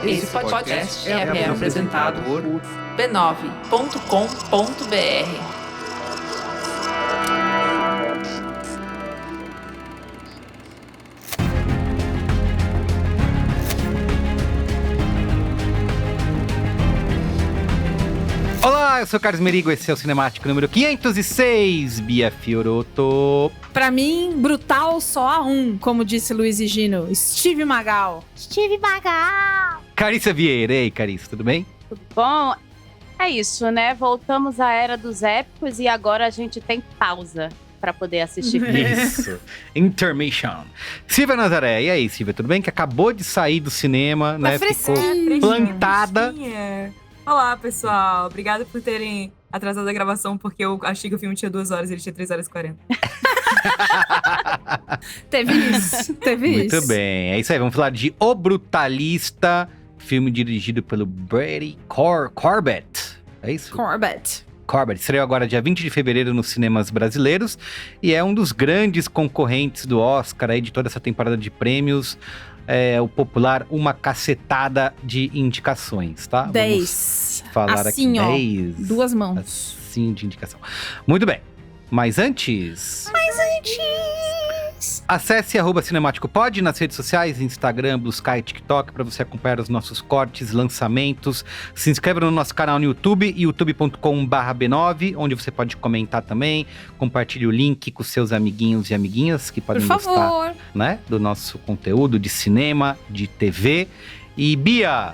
Esse podcast é apresentado por b9.com.br. Olá, eu sou o Carlos Merigo, esse é o Cinemático número 506, Bia Fiorotto. Pra mim, brutal só a um, como disse Luiz e Gino, Steve Magal. Steve Magal! Carissa Vieira, ei Carissa, tudo bem? Tudo bom? É isso, né? Voltamos à era dos épicos e agora a gente tem pausa pra poder assistir. Isso, intermission. Silvia Nazaré, e aí Silvia, tudo bem? Que acabou de sair do cinema, né? Ficou plantada. Olá, pessoal. Obrigada por terem atrasado a gravação, porque eu achei que o filme tinha 2 horas e ele tinha 3 horas e 40. Teve isso. Muito bem, é isso aí. Vamos falar de O Brutalista, filme dirigido pelo Brady Corbett. É isso? Corbett. Estreou agora dia 20 de fevereiro nos cinemas brasileiros e é um dos grandes concorrentes do Oscar aí de toda essa temporada de prêmios. É o popular Uma Cacetada de Indicações, tá? 10. Vamos falar assim, aqui, ó, 10. 2 mãos. Assim, de indicação. Muito bem, mas antes... Acesse @cinemáticopod nas redes sociais, Instagram, Blue Sky, TikTok, para você acompanhar os nossos cortes, lançamentos. Se inscreva no nosso canal no YouTube, youtube.com/b9, onde você pode comentar também. Compartilhe o link com seus amiguinhos e amiguinhas que podem gostar, né, do nosso conteúdo de cinema, de TV. E Bia,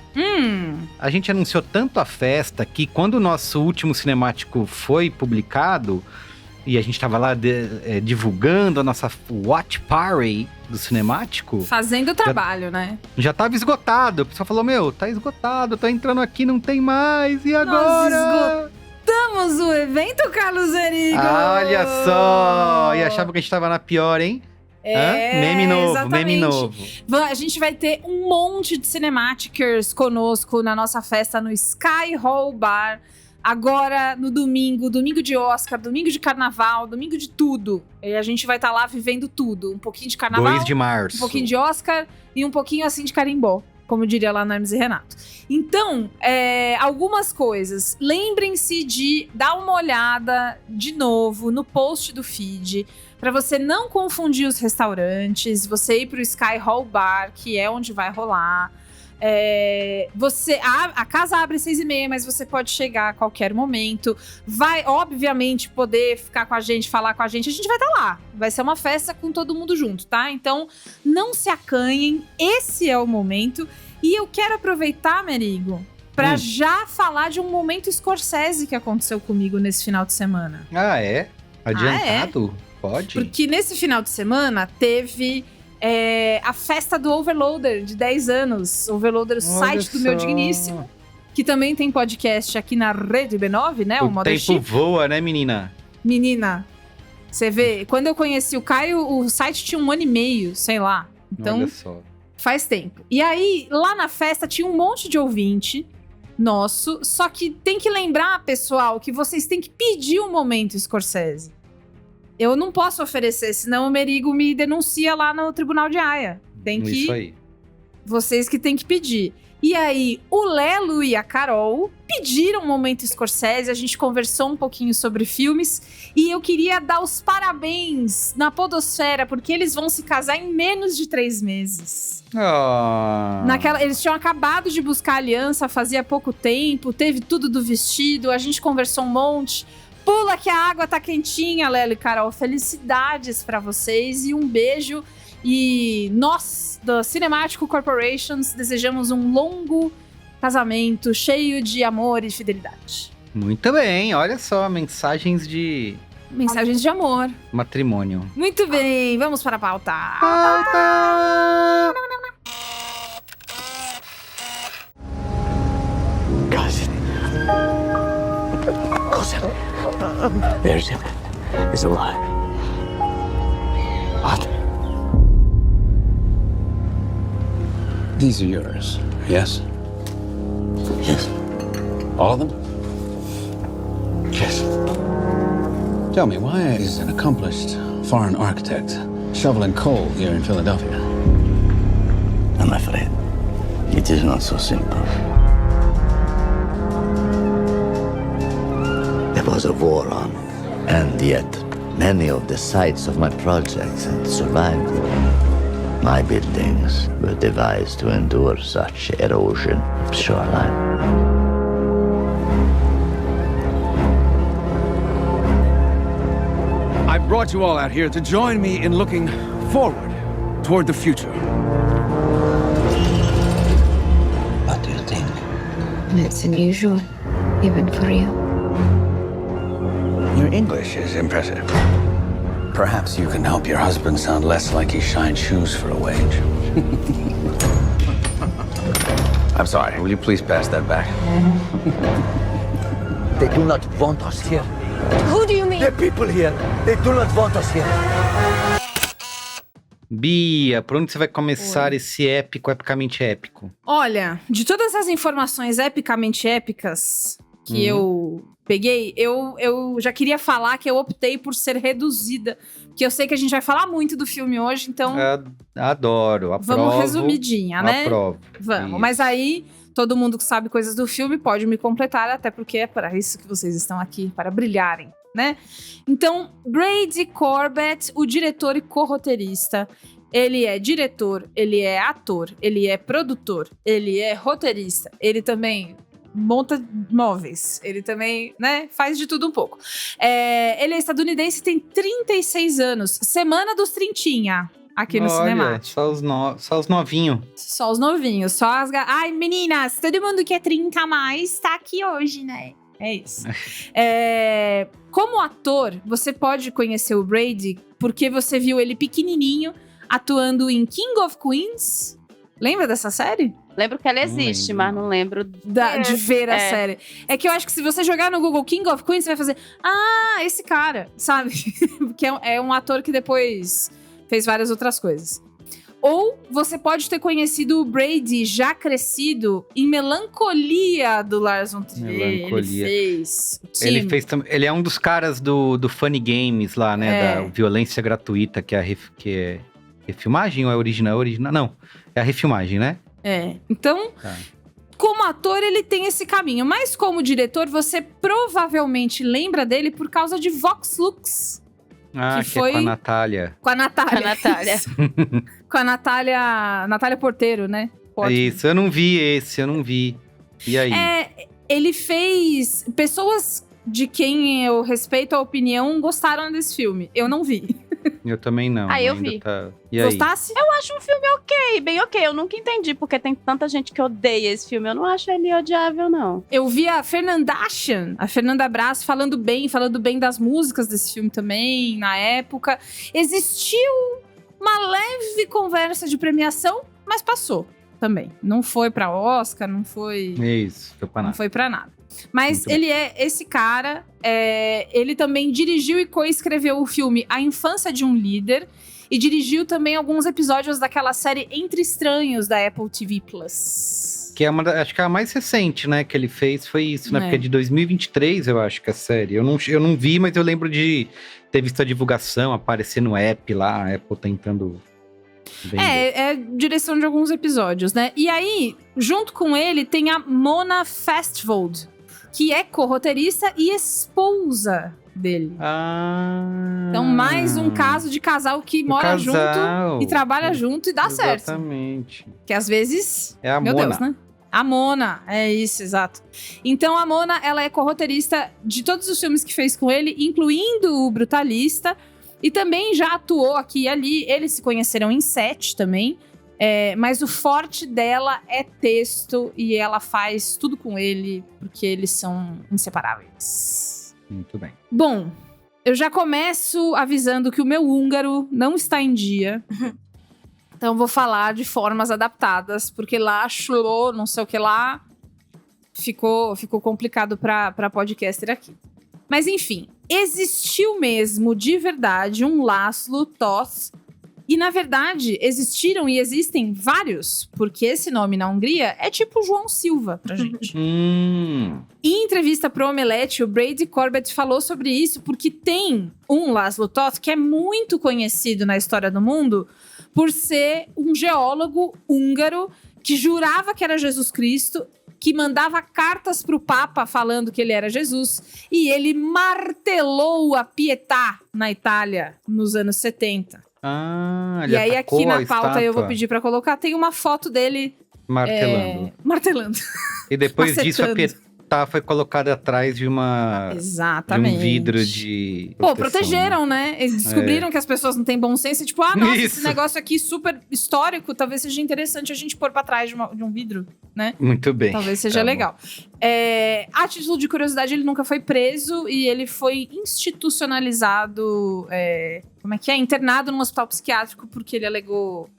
a gente anunciou tanto a festa que quando o nosso último cinemático foi publicado... E a gente tava lá divulgando a nossa watch party do cinemático. Fazendo o trabalho, né? Já tava esgotado. O pessoal falou, tá esgotado, tá entrando aqui, não tem mais. E agora? Nós esgotamos o evento, Carlos Merigo! Olha só! E achava que a gente tava na pior, hein? Meme novo, exatamente. Meme novo. A gente vai ter um monte de cinematicers conosco na nossa festa no Sky Hall Bar. Agora, no domingo de Oscar, domingo de carnaval, domingo de tudo. E a gente vai estar lá vivendo tudo. Um pouquinho de carnaval, 2 de março. Um pouquinho de Oscar e um pouquinho assim de carimbó, como diria lá no Hermes e Renato. Então, algumas coisas. Lembrem-se de dar uma olhada de novo no post do feed, para você não confundir os restaurantes, você ir pro Sky Hall Bar, que é onde vai rolar. A casa abre às 6h30, mas você pode chegar a qualquer momento. Vai, obviamente, poder ficar com a gente, falar com a gente. A gente vai estar lá. Vai ser uma festa com todo mundo junto, tá? Então, não se acanhem. Esse é o momento. E eu quero aproveitar, Merigo, pra já falar de um momento Scorsese que aconteceu comigo nesse final de semana. Ah, é? Adiantado? Pode? Porque nesse final de semana teve... a festa do Overloader, de 10 anos. Overloader, o site do meu digníssimo, que também tem podcast aqui na Rede B9, né? O tempo voa, né, menina? Menina, você vê, quando eu conheci o Caio, o site tinha 1 ano e meio, sei lá. Então, olha só. Faz tempo. E aí, lá na festa, tinha um monte de ouvinte nosso, só que tem que lembrar, pessoal, que vocês têm que pedir um momento Scorsese. Eu não posso oferecer, senão o Merigo me denuncia lá no Tribunal de Haia. Tem que... Isso aí. Vocês que têm que pedir. E aí, o Lelo e a Carol pediram um momento Scorsese, a gente conversou um pouquinho sobre filmes, e eu queria dar os parabéns na podosfera, porque eles vão se casar em menos de 3 meses. Eles tinham acabado de buscar aliança fazia pouco tempo, teve tudo do vestido, a gente conversou um monte... Pula que a água tá quentinha, Lelo e Carol. Felicidades pra vocês e um beijo. E nós, da Cinemático Corporations, desejamos um longo casamento cheio de amor e fidelidade. Muito bem, olha só, mensagens de amor. Matrimônio. Muito bem, vamos para a pauta. There's him. He's alive. What? These are yours, yes? Yes. All of them? Yes. Tell me, why is an accomplished foreign architect shoveling coal here in Philadelphia? Enough of that. It is not so simple. There was a war on, and yet many of the sites of my projects had survived. My buildings were devised to endure such erosion of shoreline. I brought you all out here to join me in looking forward toward the future. What do you think? It's unusual, even for you. Your English is impressive. Perhaps you can help your husband sound less like he shines shoes for a wage. I'm sorry, will you please pass that back? They do not want us here. Who do you mean? The people here, they do not want us here. Bia, por onde você vai começar esse epicamente épico? Olha, de todas as informações epicamente épicas que eu peguei, eu já queria falar que eu optei por ser reduzida. Porque eu sei que a gente vai falar muito do filme hoje, então Adoro, aprovo. vamos resumidinha, né? Aprovo. Vamos, Isso. mas aí todo mundo que sabe coisas do filme pode me completar, até porque é para isso que vocês estão aqui, para brilharem, né? Então, Brady Corbet, o diretor e co-roteirista, ele é diretor, ele é ator, ele é produtor, ele é roteirista, ele também monta móveis, ele também, né, faz de tudo um pouco. Ele é estadunidense e tem 36 anos, semana dos trintinha. Aqui no Cinemático. Só os novinhos. Só os novinhos, só as... Ai, meninas, todo mundo que é 30 a mais tá aqui hoje, né? É isso. Como ator, você pode conhecer o Brady porque você viu ele pequenininho atuando em King of Queens. Lembra dessa série? Lembro que ela existe, mas não lembro De ver a série. É que eu acho que se você jogar no Google King of Queens, você vai fazer... Ah, esse cara, sabe? Porque é um ator que depois... fez várias outras coisas. Ou você pode ter conhecido o Brady já crescido em Melancolia do Lars von Trier. Melancolia. Ele fez Ele é um dos caras do Funny Games lá, né? Da Violência Gratuita, que é refilmagem ou é original? Não, é a refilmagem, né? Então... Tá. Como ator, ele tem esse caminho. Mas como diretor, você provavelmente lembra dele por causa de Vox Lux. Que foi... é com a Natália. Com a Natália. Com a Natália Porteiro, né? Isso, eu não vi esse, E aí? Ele fez... Pessoas de quem eu respeito a opinião gostaram desse filme. Eu não vi. Eu também não. Eu vi. E gostasse? Eu acho um filme ok, bem ok. Eu nunca entendi porque tem tanta gente que odeia esse filme. Eu não acho ele odiável, não. Eu vi a Fernanda Brás, falando bem das músicas desse filme também, na época. Existiu uma leve conversa de premiação, mas passou também. Não foi pra Oscar, não foi... Isso, foi pra nada. Não foi pra nada. Mas ele é esse cara, ele também dirigiu e coescreveu o filme A Infância de um Líder e dirigiu também alguns episódios daquela série Entre Estranhos da Apple TV+. Que é acho que a mais recente, né, que ele fez foi isso, né? Porque é de 2023, eu acho que a série. Eu não vi, mas eu lembro de ter visto a divulgação, aparecer no app lá, a Apple tentando... É direção de alguns episódios, né? E aí, junto com ele, tem a Mona Fastvold, que é co-roteirista e esposa dele. Então, mais um caso de casal que mora junto e trabalha junto e dá certo. Exatamente. Que às vezes... É a meu Mona. Deus, né? A Mona, é isso, exato. Então, a Mona, ela é co-roteirista de todos os filmes que fez com ele, incluindo o Brutalista, e também já atuou aqui e ali. Eles se conheceram em set também. Mas o forte dela é texto e ela faz tudo com ele, porque eles são inseparáveis. Muito bem. Bom, eu já começo avisando que o meu húngaro não está em dia. Então vou falar de formas adaptadas, porque lá chorou, não sei o que lá, ficou complicado para podcaster aqui. Mas enfim, existiu mesmo, de verdade, um László Toth. E, na verdade, existiram e existem vários, porque esse nome na Hungria é tipo João Silva pra gente. Em entrevista pro Omelete, o Brady Corbet falou sobre isso, porque tem um László Toth que é muito conhecido na história do mundo por ser um geólogo húngaro que jurava que era Jesus Cristo, que mandava cartas pro Papa falando que ele era Jesus, e ele martelou a Pietà na Itália nos anos 70. Ele E aí atacou aqui na a pauta eu vou estátua pedir pra colocar, tem uma foto dele martelando. martelando. E depois disso a macetando. Pietà foi colocada atrás de Exatamente. um vidro de Pô, proteção, protegeram, né? Eles descobriram que as pessoas não têm bom senso. E tipo, nossa, esse Isso. negócio aqui super histórico, talvez seja interessante a gente pôr pra trás de um vidro, né? Muito bem. Talvez seja Tá bom. legal. A título de curiosidade, ele nunca foi preso e ele foi institucionalizado, como é que é? Internado num hospital psiquiátrico porque ele alegou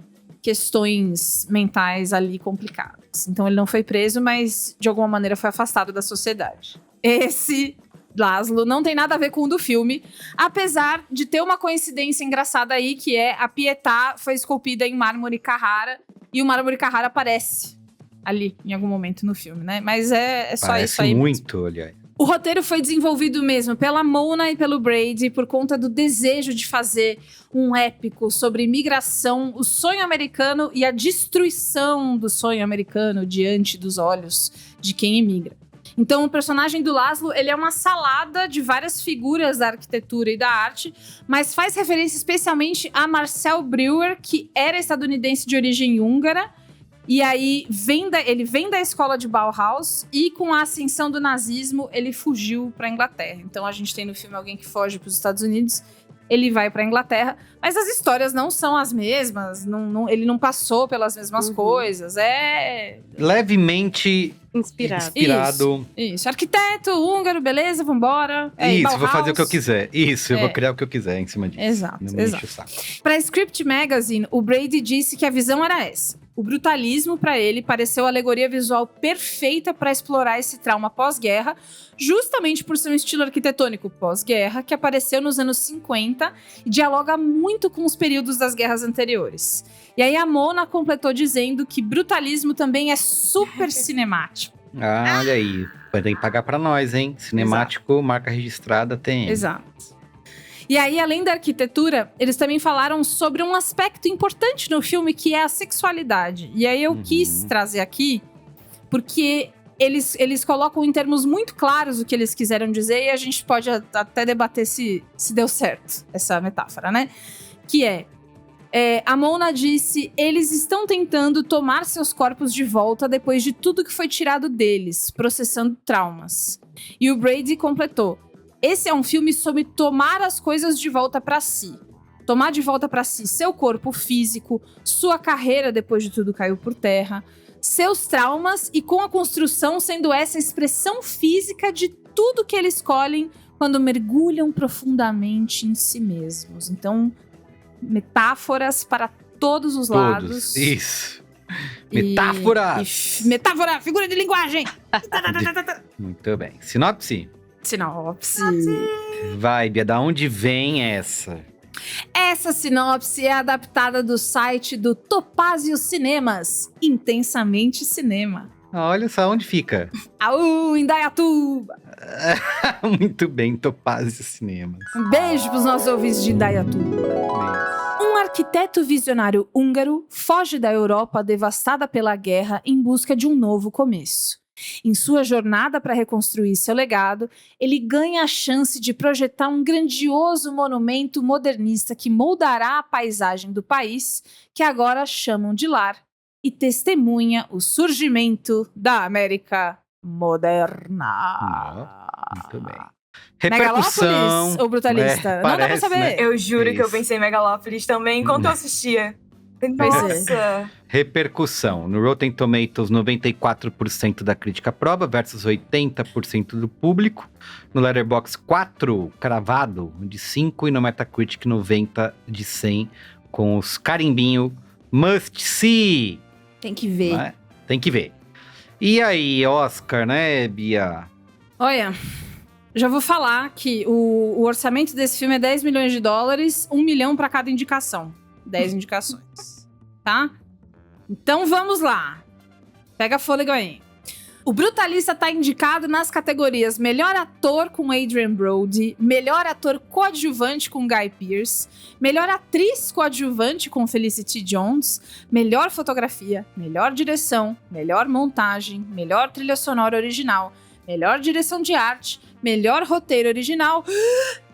questões mentais ali complicadas. Então ele não foi preso, mas de alguma maneira foi afastado da sociedade. Esse Laszlo não tem nada a ver com o do filme, apesar de ter uma coincidência engraçada aí, que é a Pietà foi esculpida em mármore Carrara e o mármore Carrara aparece ali em algum momento no filme, né? Mas é só Parece isso aí. muito, aliás. O roteiro foi desenvolvido mesmo pela Mona e pelo Brady por conta do desejo de fazer um épico sobre imigração, o sonho americano e a destruição do sonho americano diante dos olhos de quem imigra. Então, o personagem do Laszlo, ele é uma salada de várias figuras da arquitetura e da arte, mas faz referência especialmente a Marcel Breuer, que era estadunidense de origem húngara. E aí, ele vem da escola de Bauhaus e com a ascensão do nazismo, ele fugiu para a Inglaterra. Então, a gente tem no filme alguém que foge para os Estados Unidos, ele vai para a Inglaterra, mas as histórias não são as mesmas, ele não passou pelas mesmas coisas, Levemente Inspirado. Isso, arquiteto, húngaro, beleza, vambora. Isso, Bauhaus. vou fazer o que eu quiser. Isso, eu vou criar o que eu quiser em cima disso. Exato, Não me exato. enche o saco. Para Script Magazine, o Brady disse que a visão era essa. O brutalismo, para ele, pareceu a alegoria visual perfeita para explorar esse trauma pós-guerra, justamente por ser um estilo arquitetônico pós-guerra que apareceu nos anos 50 e dialoga muito com os períodos das guerras anteriores. E aí a Mona completou dizendo que brutalismo também é super cinemático. Olha aí, podem pagar pra nós, hein? Cinemático, marca registrada, tem. Exato. E aí, além da arquitetura, eles também falaram sobre um aspecto importante no filme, que é a sexualidade. E aí eu quis trazer aqui, porque eles colocam em termos muito claros o que eles quiseram dizer, e a gente pode até debater se deu certo essa metáfora, né? Que a Mona disse, eles estão tentando tomar seus corpos de volta depois de tudo que foi tirado deles, processando traumas. E o Brady completou, esse é um filme sobre tomar as coisas de volta pra si. Tomar de volta pra si seu corpo físico, sua carreira depois de tudo caiu por terra, seus traumas e com a construção sendo essa expressão física de tudo que eles escolhem quando mergulham profundamente em si mesmos. Então, metáforas para todos os lados. Isso. Metáforas! Metáfora, figura de linguagem! Muito bem. Sinopse? Sinopse. Vai, Bia, da onde vem essa? Essa sinopse é adaptada do site do Topázio Cinemas, Intensamente Cinema. Olha só, onde fica? Indaiatuba! Muito bem, Topázio Cinemas. Um beijo pros nossos ouvintes de Indaiatuba. Um arquiteto visionário húngaro foge da Europa devastada pela guerra em busca de um novo começo. Em sua jornada para reconstruir seu legado, ele ganha a chance de projetar um grandioso monumento modernista que moldará a paisagem do país, que agora chamam de lar, e testemunha o surgimento da América moderna. Muito bem. Megalópolis ou brutalista? Não dá pra parece, saber. né? Eu juro que eu Isso. pensei em Megalópolis também enquanto eu assistia. Pois é. Nossa! Repercussão. No Rotten Tomatoes, 94% da crítica aprova versus 80% do público. No Letterboxd, 4 cravado de 5 e no Metacritic 90 de 100 com os carimbinho must see. Tem que ver. Né? Tem que ver. E aí, Oscar, né, Bia? Olha, já vou falar que o orçamento desse filme é 10 milhões de dólares, 1 milhão para cada indicação. 10 indicações, tá? Então vamos lá. Pega fôlego aí. O Brutalista tá indicado nas categorias Melhor Ator com Adrien Brody, Melhor Ator Coadjuvante com Guy Pearce, Melhor Atriz Coadjuvante com Felicity Jones, Melhor Fotografia, Melhor Direção, Melhor Montagem, Melhor Trilha Sonora Original, Melhor Direção de Arte, Melhor Roteiro Original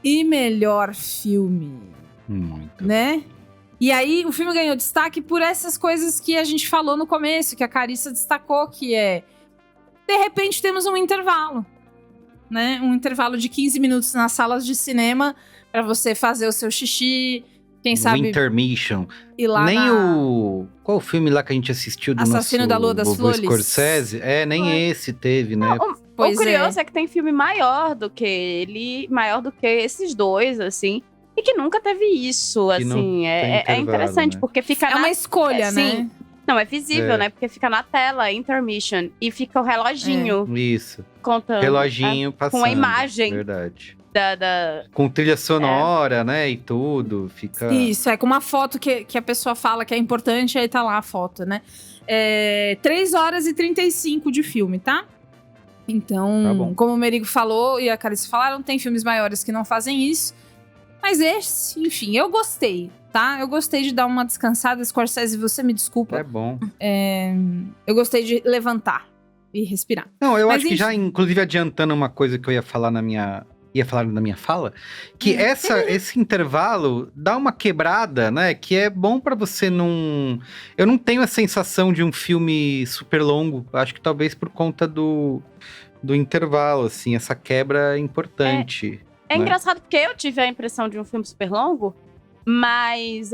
e Melhor Filme. Muito. Né? E aí, o filme ganhou destaque por essas coisas que a gente falou no começo, que a Carissa destacou, que é... De repente, temos um intervalo, né? Um intervalo de 15 minutos nas salas de cinema pra você fazer o seu xixi, quem sabe... Intermission. Ir lá Nem na... o... Qual o filme lá que a gente assistiu do Assassino nosso... da Lua das do Flores? Scorsese? Nem esse teve, né? O curioso é que tem filme maior do que ele, maior do que esses dois, assim. E que nunca teve isso, Que não assim. tem É intervalo, interessante, né? porque fica É uma escolha, né? Sim. Não, é visível, né? Porque fica na tela, intermission. E fica o reloginho Isso. contando. Reloginho passando. Com a imagem. Verdade. Da... Com trilha sonora, né? E tudo. Fica... Isso, com uma foto que a pessoa fala que é importante, aí tá lá a foto, né? 3 horas e 35 de filme, tá? Então, Tá bom. como o Merigo falou e a Carissa falaram, tem filmes maiores que não fazem isso. Mas esse, enfim, eu gostei, tá? Eu gostei de dar uma descansada. Scorsese, você me desculpa. É bom. Eu gostei de levantar e respirar. Não, eu Mas acho que já, enfim. inclusive, adiantando uma coisa que eu ia falar na minha fala, que esse intervalo dá uma quebrada, né? Que é bom pra você não... Eu não tenho a sensação de um filme super longo. Acho que talvez por conta do intervalo, assim. Essa quebra é importante. É né? engraçado porque eu tive a impressão de um filme super longo, mas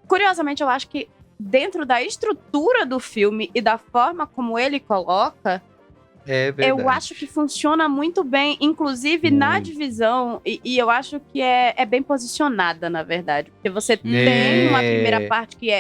curiosamente, eu acho que dentro da estrutura do filme e da forma como ele coloca, É verdade. eu acho que funciona muito bem, inclusive na Muito. divisão, e eu acho que é bem posicionada, na verdade. Porque você tem uma primeira parte que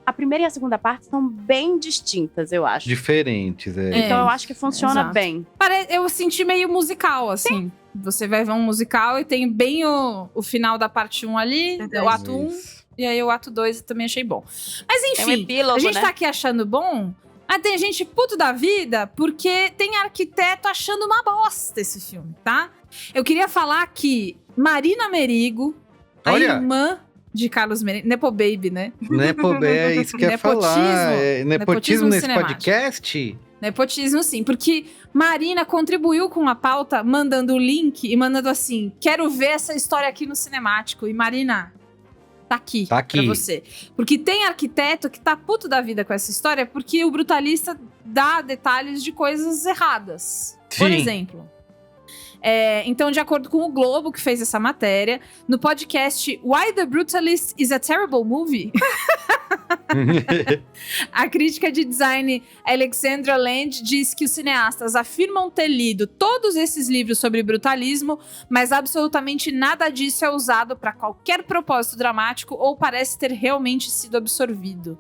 a primeira e a segunda parte são bem distintas, eu acho. Diferentes, Então eu acho que funciona exato. bem. Eu senti meio musical, assim. Você vai ver um musical e tem bem o final da parte 1 ali, Verdade. o ato 1, e aí o ato 2 eu também achei bom. Mas Tem um enfim, epílogo, a gente né? tá aqui achando bom, mas tem gente puto da vida porque tem arquiteto achando uma bosta esse filme, tá? Eu queria falar que Marina Merigo, a Olha! irmã de Carlos Merigo, Nepo Baby, né? É isso que eu ia Nepotismo. falar. Nepotismo Nepotismo nesse cinemático. podcast? Nepotismo, sim, porque Marina contribuiu com a pauta mandando o link e mandando assim: quero ver essa história aqui no cinemático. E Marina, tá aqui Tá aqui. pra você. Porque tem arquiteto que tá puto da vida com essa história porque o Brutalista dá detalhes de coisas erradas. Por Sim. exemplo. Então, de acordo com o Globo, que fez essa matéria, no podcast Why the Brutalist is a Terrible Movie, a crítica de design Alexandra Land diz que os cineastas afirmam ter lido todos esses livros sobre brutalismo, mas absolutamente nada disso é usado para qualquer propósito dramático ou parece ter realmente sido absorvido.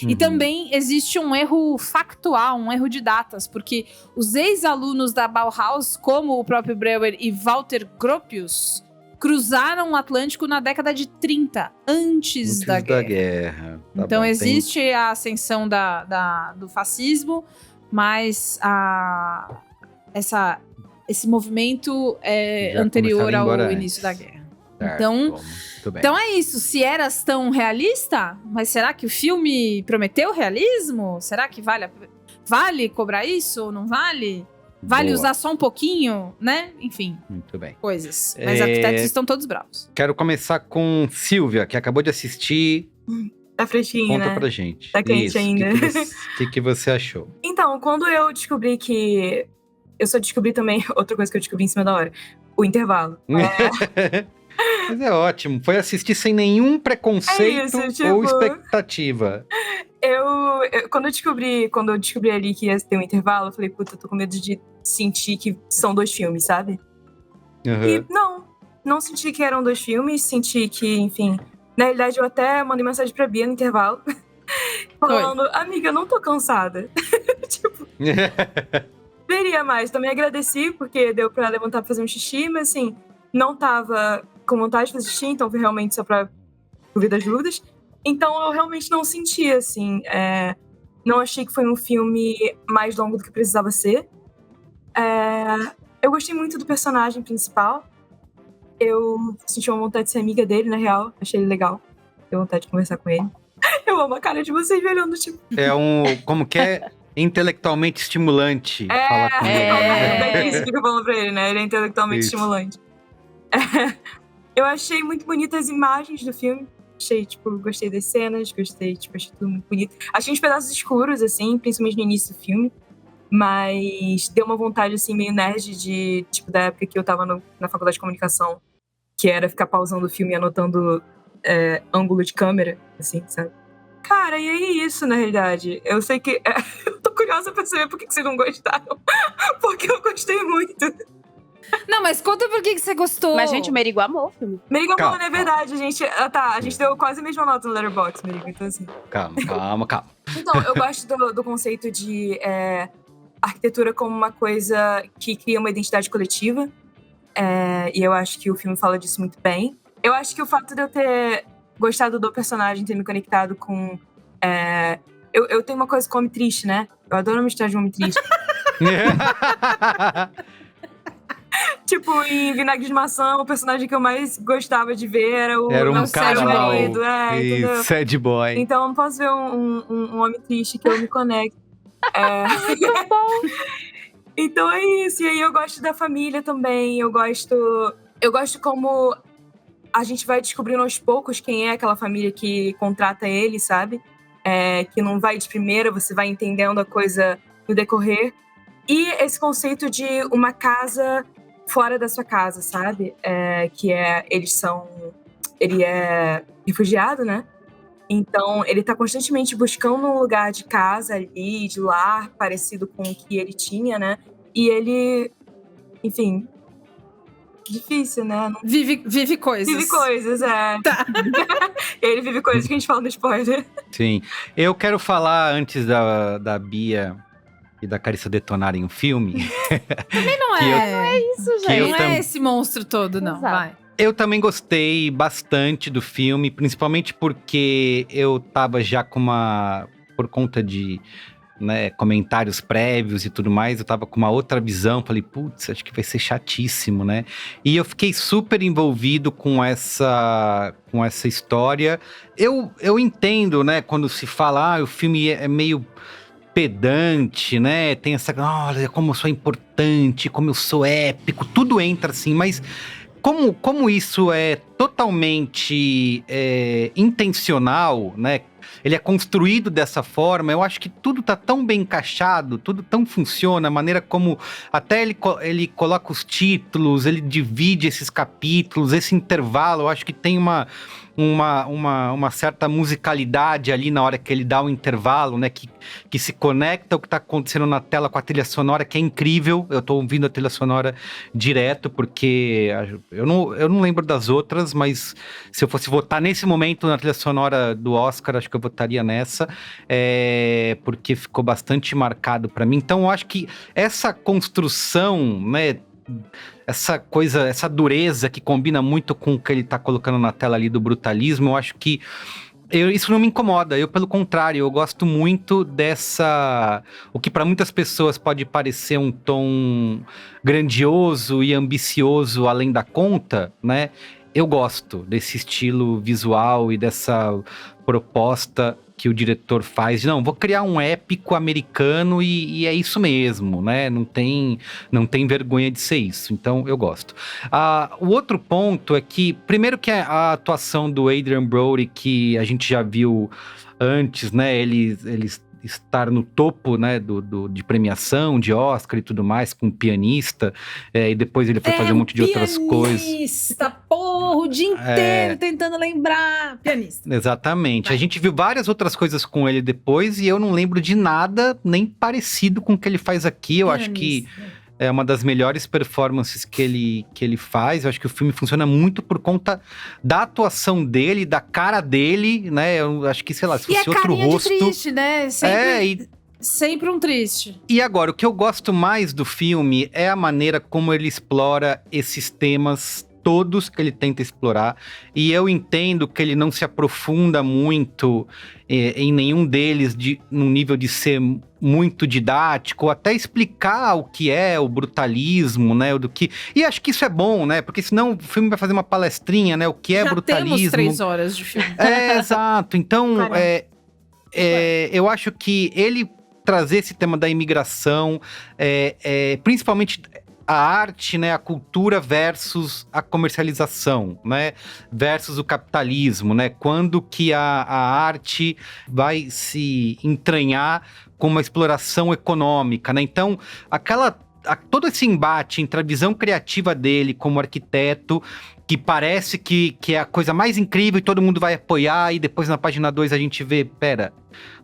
E também existe um erro factual, um erro de datas, porque os ex-alunos da Bauhaus, como o próprio Breuer e Walter Gropius, cruzaram o Atlântico na década de 30, antes da guerra. Tá Então bom, existe a ascensão do fascismo, mas esse movimento é Já anterior começava a ir embora ao antes. início da guerra. Certo, Então- bom, muito bem. Então é isso, se eras tão realista, mas será que o filme prometeu realismo? Será que vale cobrar isso ou não vale? Vale Boa. usar só um pouquinho, né? Enfim, Muito bem. coisas. Mas arquitetos estão todos bravos. Quero começar com Silvia, que acabou de assistir. Tá fresquinho, Conta né? pra gente. Tá quente Isso, ainda. O que você achou? Então, quando eu descobri que... Eu só descobri também outra coisa que eu descobri em cima da hora. O intervalo. Mas é ótimo. Foi assistir sem nenhum preconceito É isso, tipo- ou expectativa. Quando eu descobri ali que ia ter um intervalo, eu falei, puta, eu tô com medo de sentir que são 2 filmes, sabe? Uhum. E não senti que eram 2 filmes, senti que, enfim... Na realidade, eu até mandei mensagem pra Bia no intervalo, falando, amiga, eu não tô cansada. Tipo, veria mais. Também agradeci, porque deu pra levantar pra fazer um xixi, mas assim, não tava com vontade de fazer xixi, então foi realmente só pra ouvir das dúvidas. Então eu realmente não senti, assim. Não achei que foi um filme mais longo do que precisava ser. Eu gostei muito do personagem principal. Eu senti uma vontade de ser amiga dele, na real. Achei ele legal. Tenho vontade de conversar com ele. Eu amo a cara de vocês me olhando, tipo... Como que é? Intelectualmente estimulante falar com ele. É isso que eu falo pra ele, né? Ele é intelectualmente estimulante. Eu achei muito bonitas as imagens do filme. Gostei das cenas, achei tudo muito bonito. Achei uns pedaços escuros, assim, principalmente no início do filme. Mas deu uma vontade, assim, meio nerd da época que eu tava na faculdade de comunicação, que era ficar pausando o filme e anotando ângulo de câmera, assim, sabe? Cara, e é isso, na realidade. Eu sei que... eu tô curiosa pra saber por que vocês não gostaram. Porque eu gostei muito. Não, mas conta por que você gostou. Mas, gente, o Merigo amou o filme. Merigo amou, não é verdade, gente. A gente deu quase a mesma nota no Letterboxd, Merigo, então assim... Calma. Então, eu gosto do conceito de arquitetura como uma coisa que cria uma identidade coletiva. E eu acho que o filme fala disso muito bem. Eu acho que o fato de eu ter gostado do personagem, ter me conectado com... Eu tenho uma coisa com homem triste, né? Eu adoro uma história de homem triste. Tipo, em Vinagre de Maçã, o personagem que eu mais gostava de ver era um cara lá, marido. sad boy. Então, eu não posso ver um homem triste que eu me conecte. Muito bom. Então é isso. E aí eu gosto da família também. Eu gosto como a gente vai descobrindo aos poucos quem é aquela família que contrata ele, sabe? Que não vai de primeira, você vai entendendo a coisa no decorrer. E esse conceito de uma casa fora da sua casa, sabe? Ele é refugiado, né? Então, ele tá constantemente buscando um lugar de casa ali, de lar, parecido com o que ele tinha, né? E ele, enfim... Difícil, né? Vive coisas. Vive coisas, Tá. Ele vive coisas que a gente fala no spoiler. Sim. Eu quero falar, antes da Bia e da Carissa detonarem o filme... Também não é isso, gente. Não é esse monstro todo, não. Exato. Vai. Eu também gostei bastante do filme, principalmente porque eu tava já por conta de comentários prévios e tudo mais, eu tava com uma outra visão, falei, putz, acho que vai ser chatíssimo, né? E eu fiquei super envolvido com essa história. Eu entendo, né, quando se fala, o filme é meio pedante, né? Tem essa, olha, como eu sou importante, como eu sou épico, tudo entra assim, mas... Como isso é totalmente intencional, né? Ele é construído dessa forma, eu acho que tudo tá tão bem encaixado, tudo tão funciona, a maneira como até ele coloca os títulos, ele divide esses capítulos, esse intervalo, eu acho que tem uma certa musicalidade ali na hora que ele dá o intervalo, né? Que se conecta o que tá acontecendo na tela com a trilha sonora, que é incrível. Eu tô ouvindo a trilha sonora direto, porque eu não lembro das outras, mas se eu fosse votar nesse momento na trilha sonora do Oscar, acho que eu votaria nessa, porque ficou bastante marcado pra mim. Então eu acho que essa construção, né? Essa dureza que combina muito com o que ele tá colocando na tela ali do brutalismo, eu acho que isso não me incomoda, pelo contrário, eu gosto muito o que para muitas pessoas pode parecer um tom grandioso e ambicioso além da conta, né? Eu gosto desse estilo visual e dessa proposta que o diretor faz. Não, vou criar um épico americano e é isso mesmo, né? Não tem vergonha de ser isso. Então, eu gosto. O outro ponto é que, primeiro que a atuação do Adrien Brody, que a gente já viu antes, né? Ele estar no topo, né, de premiação, de Oscar e tudo mais, com pianista, e depois ele foi fazer um monte de outras coisas. Pianista, porra, o dia inteiro tentando lembrar. Pianista. Exatamente. A gente viu várias outras coisas com ele depois, e eu não lembro de nada nem parecido com o que ele faz aqui. Eu acho que é uma das melhores performances que ele faz. Eu acho que o filme funciona muito por conta da atuação dele, da cara dele, né? Eu acho que, sei lá, se fosse outro rosto... E a carinha de triste, né? Sempre um triste. E agora, o que eu gosto mais do filme é a maneira como ele explora esses temas todos que ele tenta explorar, e eu entendo que ele não se aprofunda muito em nenhum deles num nível de ser muito didático, ou até explicar o que é o brutalismo, né, e acho que isso é bom, né, porque senão o filme vai fazer uma palestrinha, né, o que é Já brutalismo. temos 3 horas de filme. Exato, então eu acho que ele trazer esse tema da imigração, principalmente a arte, né, a cultura versus a comercialização, né, versus o capitalismo, né, quando que a arte vai se entranhar com uma exploração econômica, né, então todo esse embate entre a visão criativa dele como arquiteto, que parece que é a coisa mais incrível e todo mundo vai apoiar, e depois na página 2 a gente vê,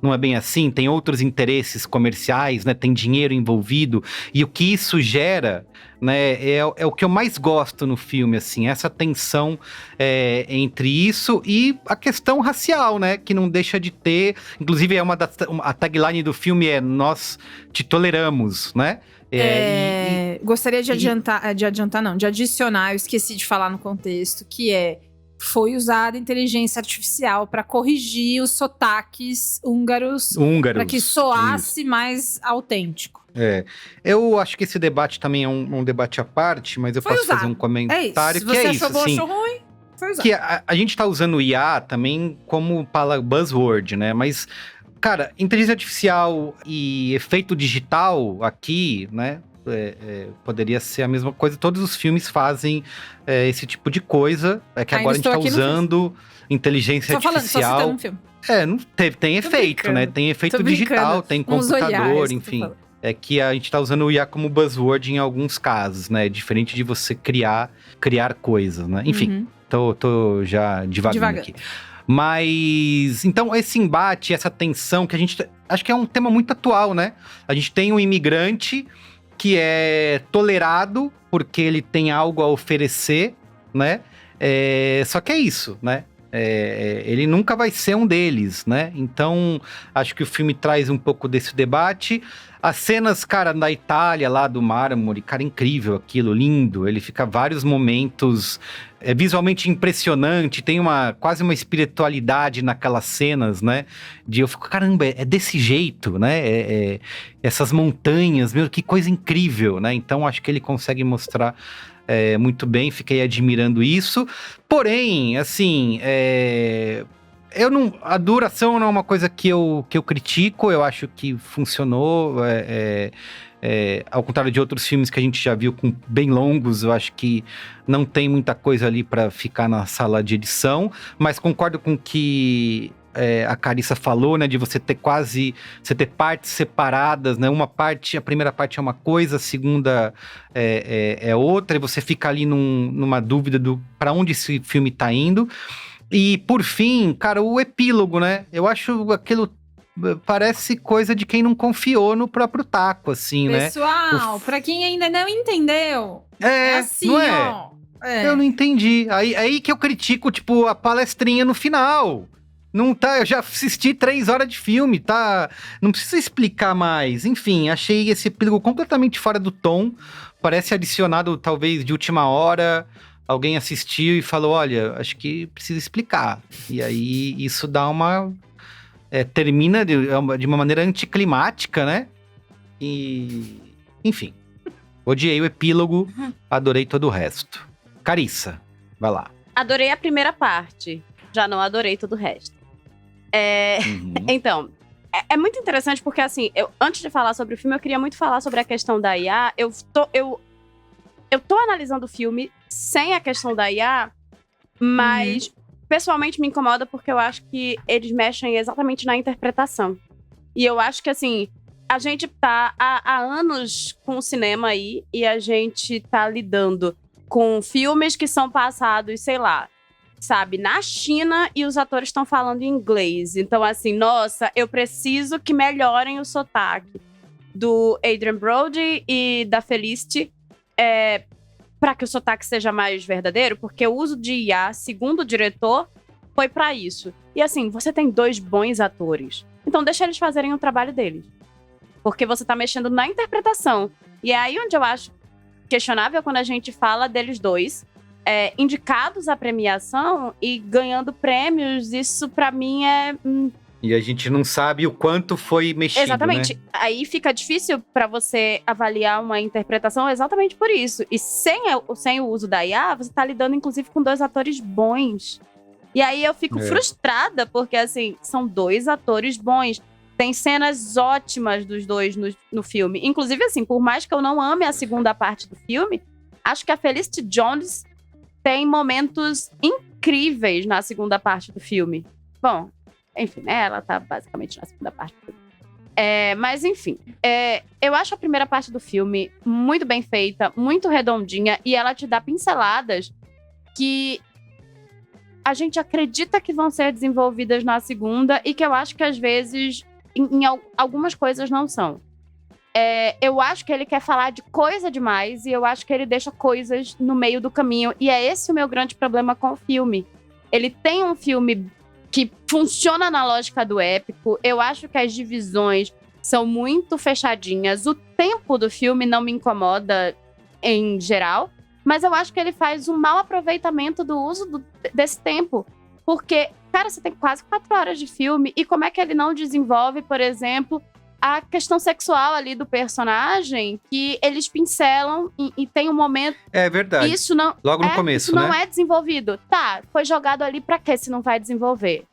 não é bem assim, tem outros interesses comerciais, né, tem dinheiro envolvido, e o que isso gera, né, é o que eu mais gosto no filme, assim, essa tensão entre isso e a questão racial, né, que não deixa de ter, inclusive a tagline do filme é "Nós te toleramos", né? Gostaria de adicionar, eu esqueci de falar no contexto, que foi usada inteligência artificial para corrigir os sotaques húngaros. Para que soasse mais autêntico. Eu acho que esse debate também é um debate à parte, mas eu posso fazer um comentário que é isso. Se você achou ruim, foi usado. Que a gente tá usando o IA também como buzzword, né? Mas, cara, inteligência artificial e efeito digital aqui, né? Poderia ser a mesma coisa. Todos os filmes fazem esse tipo de coisa. Que agora a gente tá usando inteligência artificial. Só citando um filme. Não tem efeito, né? Tem efeito digital, tem computador, enfim. É que a gente tá usando o IA como buzzword em alguns casos, né? Diferente de você criar coisas, né? Enfim, tô já divagando aqui. Mas, então, esse embate, essa tensão que a gente... Acho que é um tema muito atual, né? A gente tem um imigrante que é tolerado porque ele tem algo a oferecer, né? Só que é isso, né? Ele nunca vai ser um deles, né? Então, acho que o filme traz um pouco desse debate. As cenas, cara, da Itália, lá do mármore, cara, incrível aquilo, lindo. Ele fica vários momentos visualmente impressionante, tem quase uma espiritualidade naquelas cenas, né? Eu fico, caramba, é desse jeito, né? Essas montanhas, meu, que coisa incrível, né? Então, acho que ele consegue mostrar muito bem, fiquei admirando isso. Porém, assim, a duração não é uma coisa que eu critico, eu acho que funcionou, ao contrário de outros filmes que a gente já viu bem longos, eu acho que não tem muita coisa ali para ficar na sala de edição, mas concordo com o que a Carissa falou, né, de você ter partes separadas, né, a primeira parte é uma coisa, a segunda é outra, e você fica ali numa dúvida para onde esse filme tá indo. E, por fim, cara, o epílogo, né? Eu acho aquilo parece coisa de quem não confiou no próprio Taco, assim, né? Pessoal, pra quem ainda não entendeu, assim, não é? ó. Eu não entendi. Aí que eu critico, tipo, a palestrinha no final. Não tá, eu já assisti 3 horas de filme, tá? Não precisa explicar mais. Enfim, achei esse epílogo completamente fora do tom. Parece adicionado, talvez, de última hora. Alguém assistiu e falou, olha, acho que precisa explicar. E aí, isso dá termina de uma maneira anticlimática, né? E... enfim. Odiei o epílogo, adorei todo o resto. Carissa, vai lá. Adorei a primeira parte, já não adorei todo o resto. Então, é muito interessante porque, assim, antes de falar sobre o filme, eu queria muito falar sobre a questão da IA. Eu tô analisando o filme sem a questão da IA, mas pessoalmente me incomoda porque eu acho que eles mexem exatamente na interpretação. E eu acho que, assim, a gente tá há anos com o cinema aí e a gente tá lidando com filmes que são passados, sei lá, sabe, na China e os atores estão falando inglês. Então, assim, nossa, eu preciso que melhorem o sotaque do Adrien Brody e da Felicity para que o sotaque seja mais verdadeiro, porque o uso de IA, segundo o diretor, foi para isso. E assim, você tem 2 bons atores. Então deixa eles fazerem o trabalho deles. Porque você tá mexendo na interpretação. E é aí onde eu acho questionável quando a gente fala deles 2 indicados à premiação e ganhando prêmios. Isso, pra mim, E a gente não sabe o quanto foi mexido, Exatamente. né? Aí fica difícil pra você avaliar uma interpretação exatamente por isso. E sem o uso da IA, você tá lidando, inclusive, com 2 atores bons. E aí eu fico frustrada, porque, assim, são 2 atores bons. Tem cenas ótimas dos 2 no filme. Inclusive, assim, por mais que eu não ame a segunda parte do filme, acho que a Felicity Jones tem momentos incríveis na segunda parte do filme. Bom, enfim, né? Ela tá basicamente na segunda parte do filme. Mas, enfim, eu acho a primeira parte do filme muito bem feita, muito redondinha, e ela te dá pinceladas que a gente acredita que vão ser desenvolvidas na segunda e que eu acho que, às vezes, em algumas coisas não são. Eu acho que ele quer falar de coisa demais e eu acho que ele deixa coisas no meio do caminho. E é esse o meu grande problema com o filme. Ele tem um filme que funciona na lógica do épico. Eu acho que as divisões são muito fechadinhas. O tempo do filme não me incomoda em geral, mas eu acho que ele faz um mau aproveitamento do uso desse tempo. Porque, cara, você tem quase 4 horas de filme e como é que ele não desenvolve, por exemplo, a questão sexual ali do personagem, que eles pincelam e tem um momento... É verdade. Isso não, logo no começo, isso né? não é desenvolvido. Tá, foi jogado ali pra quê se não vai desenvolver?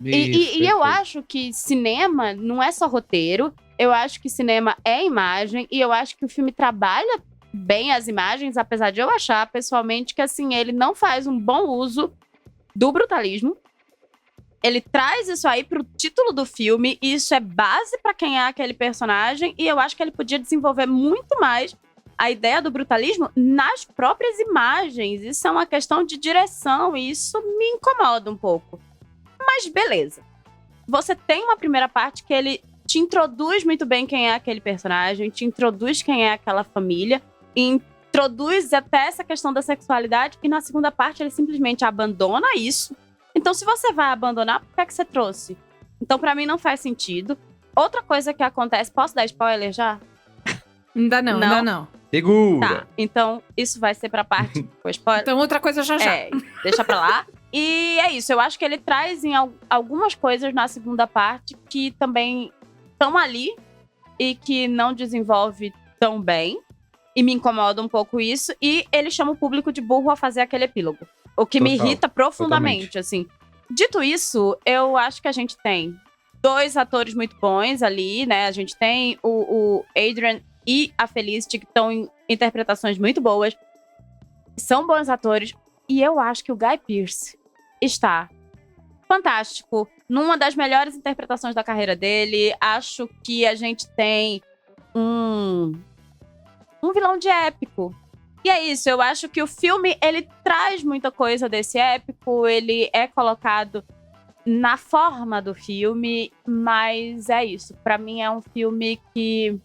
E eu acho que cinema não é só roteiro. Eu acho que cinema é imagem. E eu acho que o filme trabalha bem as imagens, apesar de eu achar, pessoalmente, que assim, ele não faz um bom uso do brutalismo. Ele traz isso aí pro título do filme, e isso é base pra quem é aquele personagem, e eu acho que ele podia desenvolver muito mais a ideia do brutalismo nas próprias imagens. Isso é uma questão de direção, e isso me incomoda um pouco. Mas beleza. Você tem uma primeira parte que ele te introduz muito bem quem é aquele personagem, te introduz quem é aquela família, e introduz até essa questão da sexualidade, e na segunda parte ele simplesmente abandona isso. Então, se você vai abandonar, por que é que você trouxe? Então, pra mim, não faz sentido. Outra coisa que acontece... Posso dar spoiler já? Ainda não. Segura! Tá, então isso vai ser pra parte com spoiler. Então, outra coisa já. Deixa pra lá. E é isso, eu acho que ele traz em algumas coisas na segunda parte que também estão ali e que não desenvolve tão bem. E me incomoda um pouco isso. E ele chama o público de burro a fazer aquele epílogo. O que me irrita profundamente, assim. Dito isso, eu acho que a gente tem 2 atores muito bons ali, né? A gente tem o Adrian e a Felicity, que estão em interpretações muito boas. São bons atores. E eu acho que o Guy Pearce está fantástico. Numa das melhores interpretações da carreira dele. Acho que a gente tem um vilão de épico. E é isso, eu acho que o filme, ele traz muita coisa desse épico, ele é colocado na forma do filme, mas é isso. Pra mim é um filme que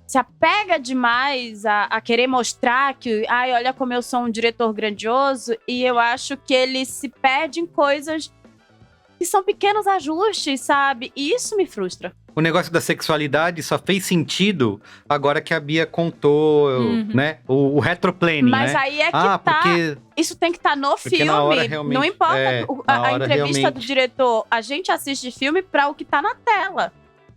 se apega demais a querer mostrar que, olha como eu sou um diretor grandioso, e eu acho que ele se perde em coisas que são pequenos ajustes, sabe? E isso me frustra. O negócio da sexualidade só fez sentido agora que a Bia contou, né? O retroplaning, mas né? aí é que tá. Porque... Isso tem que estar no filme. Na hora, realmente, não importa a entrevista realmente... do diretor. A gente assiste filme pra o que tá na tela.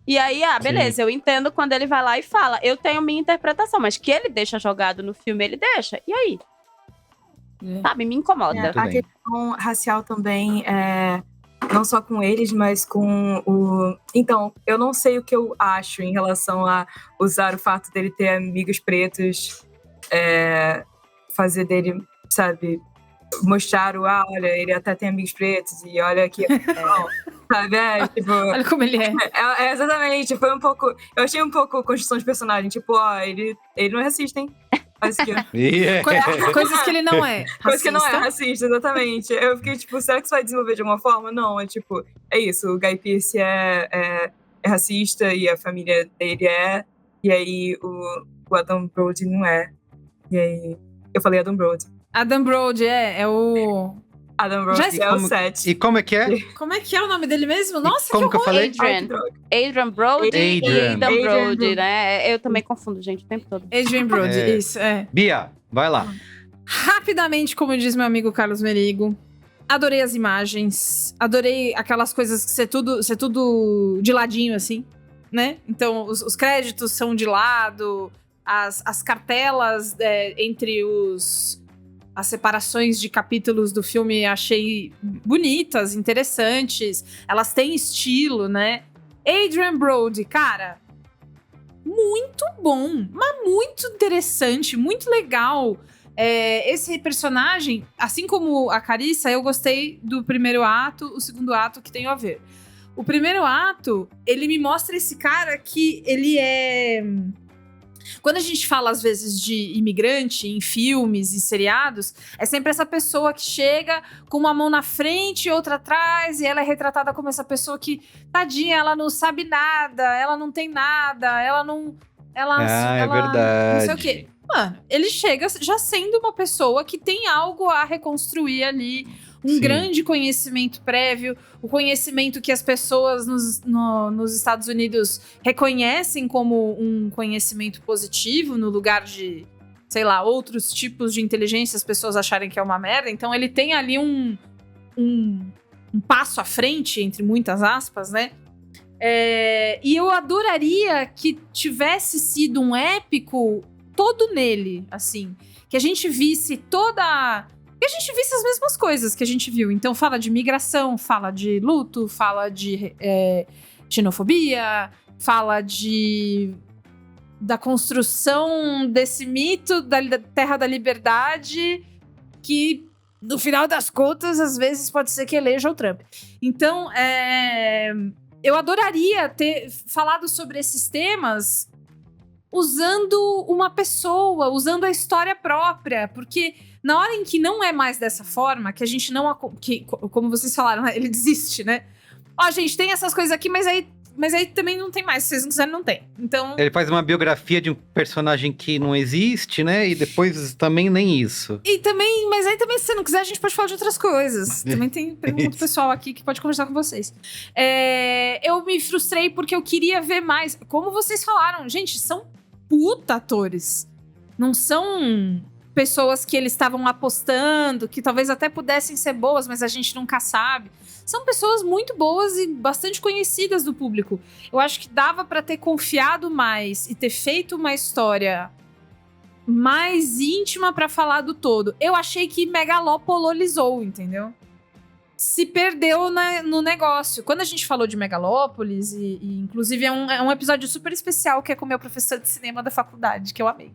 E aí, beleza, sim, eu entendo quando ele vai lá e fala. Eu tenho minha interpretação, mas que ele deixa jogado no filme, ele deixa. E aí? Sabe, me incomoda. A questão racial também não só com eles, mas com o... Então, eu não sei o que eu acho em relação a usar o fato dele ter amigos pretos, fazer dele, sabe, mostrar olha, ele até tem amigos pretos e olha aqui, sabe, tipo... Olha como ele é. Exatamente, foi um pouco... Eu achei um pouco construção de personagem, tipo, ele não é racista, hein? Coisas que ele não é. Coisas que não é racista, exatamente. Eu fiquei tipo, será que isso vai desenvolver de alguma forma? Não, tipo, é isso. O Guy Pearce é racista e a família dele é. E aí o Adam Brody não é. E aí eu falei Adam Brody. Adam Brody é o... Adam Brody é o 7. E como é que é? Como é que é o nome dele mesmo? Nossa, como que eu falei? Adrian Brody e Adam Brody, né? Eu também confundo, gente, o tempo todo. Adrian Brody, isso, Bia, vai lá. Rapidamente, como diz meu amigo Carlos Merigo, adorei as imagens, adorei aquelas coisas que ser tudo de ladinho, assim, né? Então, os créditos são de lado, as cartelas entre as separações de capítulos do filme achei bonitas, interessantes, elas têm estilo, né? Adrien Brody, cara, muito bom, mas muito interessante, muito legal. Esse personagem, assim como a Carissa, eu gostei do primeiro ato, o segundo ato que tem a ver. O primeiro ato, ele me mostra esse cara que ele é... Quando a gente fala, às vezes, de imigrante em filmes e seriados, é sempre essa pessoa que chega com uma mão na frente e outra atrás, e ela é retratada como essa pessoa que, tadinha, ela não sabe nada, ela não tem nada, ela não... é verdade. Não sei o quê. Mano, ele chega já sendo uma pessoa que tem algo a reconstruir ali, Sim. grande conhecimento prévio, o conhecimento que as pessoas nos Estados Unidos reconhecem como um conhecimento positivo, no lugar de, sei lá, outros tipos de inteligência as pessoas acharem que é uma merda. Então ele tem ali um passo à frente, entre muitas aspas, né? E eu adoraria que tivesse sido um épico todo nele, assim. Que a gente visse que a gente visse as mesmas coisas que a gente viu. Então fala de migração, fala de luto, fala de xenofobia, fala da construção desse mito da Terra da Liberdade, que no final das contas, às vezes pode ser que eleja o Trump. Então, eu adoraria ter falado sobre esses temas usando uma pessoa, usando a história própria, porque na hora em que não é mais dessa forma, que a gente não... como vocês falaram, ele desiste, né? Ó, gente, tem essas coisas aqui, mas aí também não tem mais. Se vocês não quiserem, não tem. Então... Ele faz uma biografia de um personagem que não existe, né? E depois também nem isso. Mas aí também, se você não quiser, a gente pode falar de outras coisas. Também tem pergunta pessoal aqui que pode conversar com vocês. Eu me frustrei porque eu queria ver mais. Como vocês falaram, gente, são puta atores. Não são pessoas que eles estavam apostando, que talvez até pudessem ser boas, mas a gente nunca sabe. São pessoas muito boas e bastante conhecidas do público. Eu acho que dava pra ter confiado mais e ter feito uma história mais íntima pra falar do todo. Eu achei que megalopolizou, entendeu? Se perdeu no negócio. Quando a gente falou de Megalópolis, e inclusive é um episódio super especial, que é com o meu professor de cinema da faculdade, que eu amei.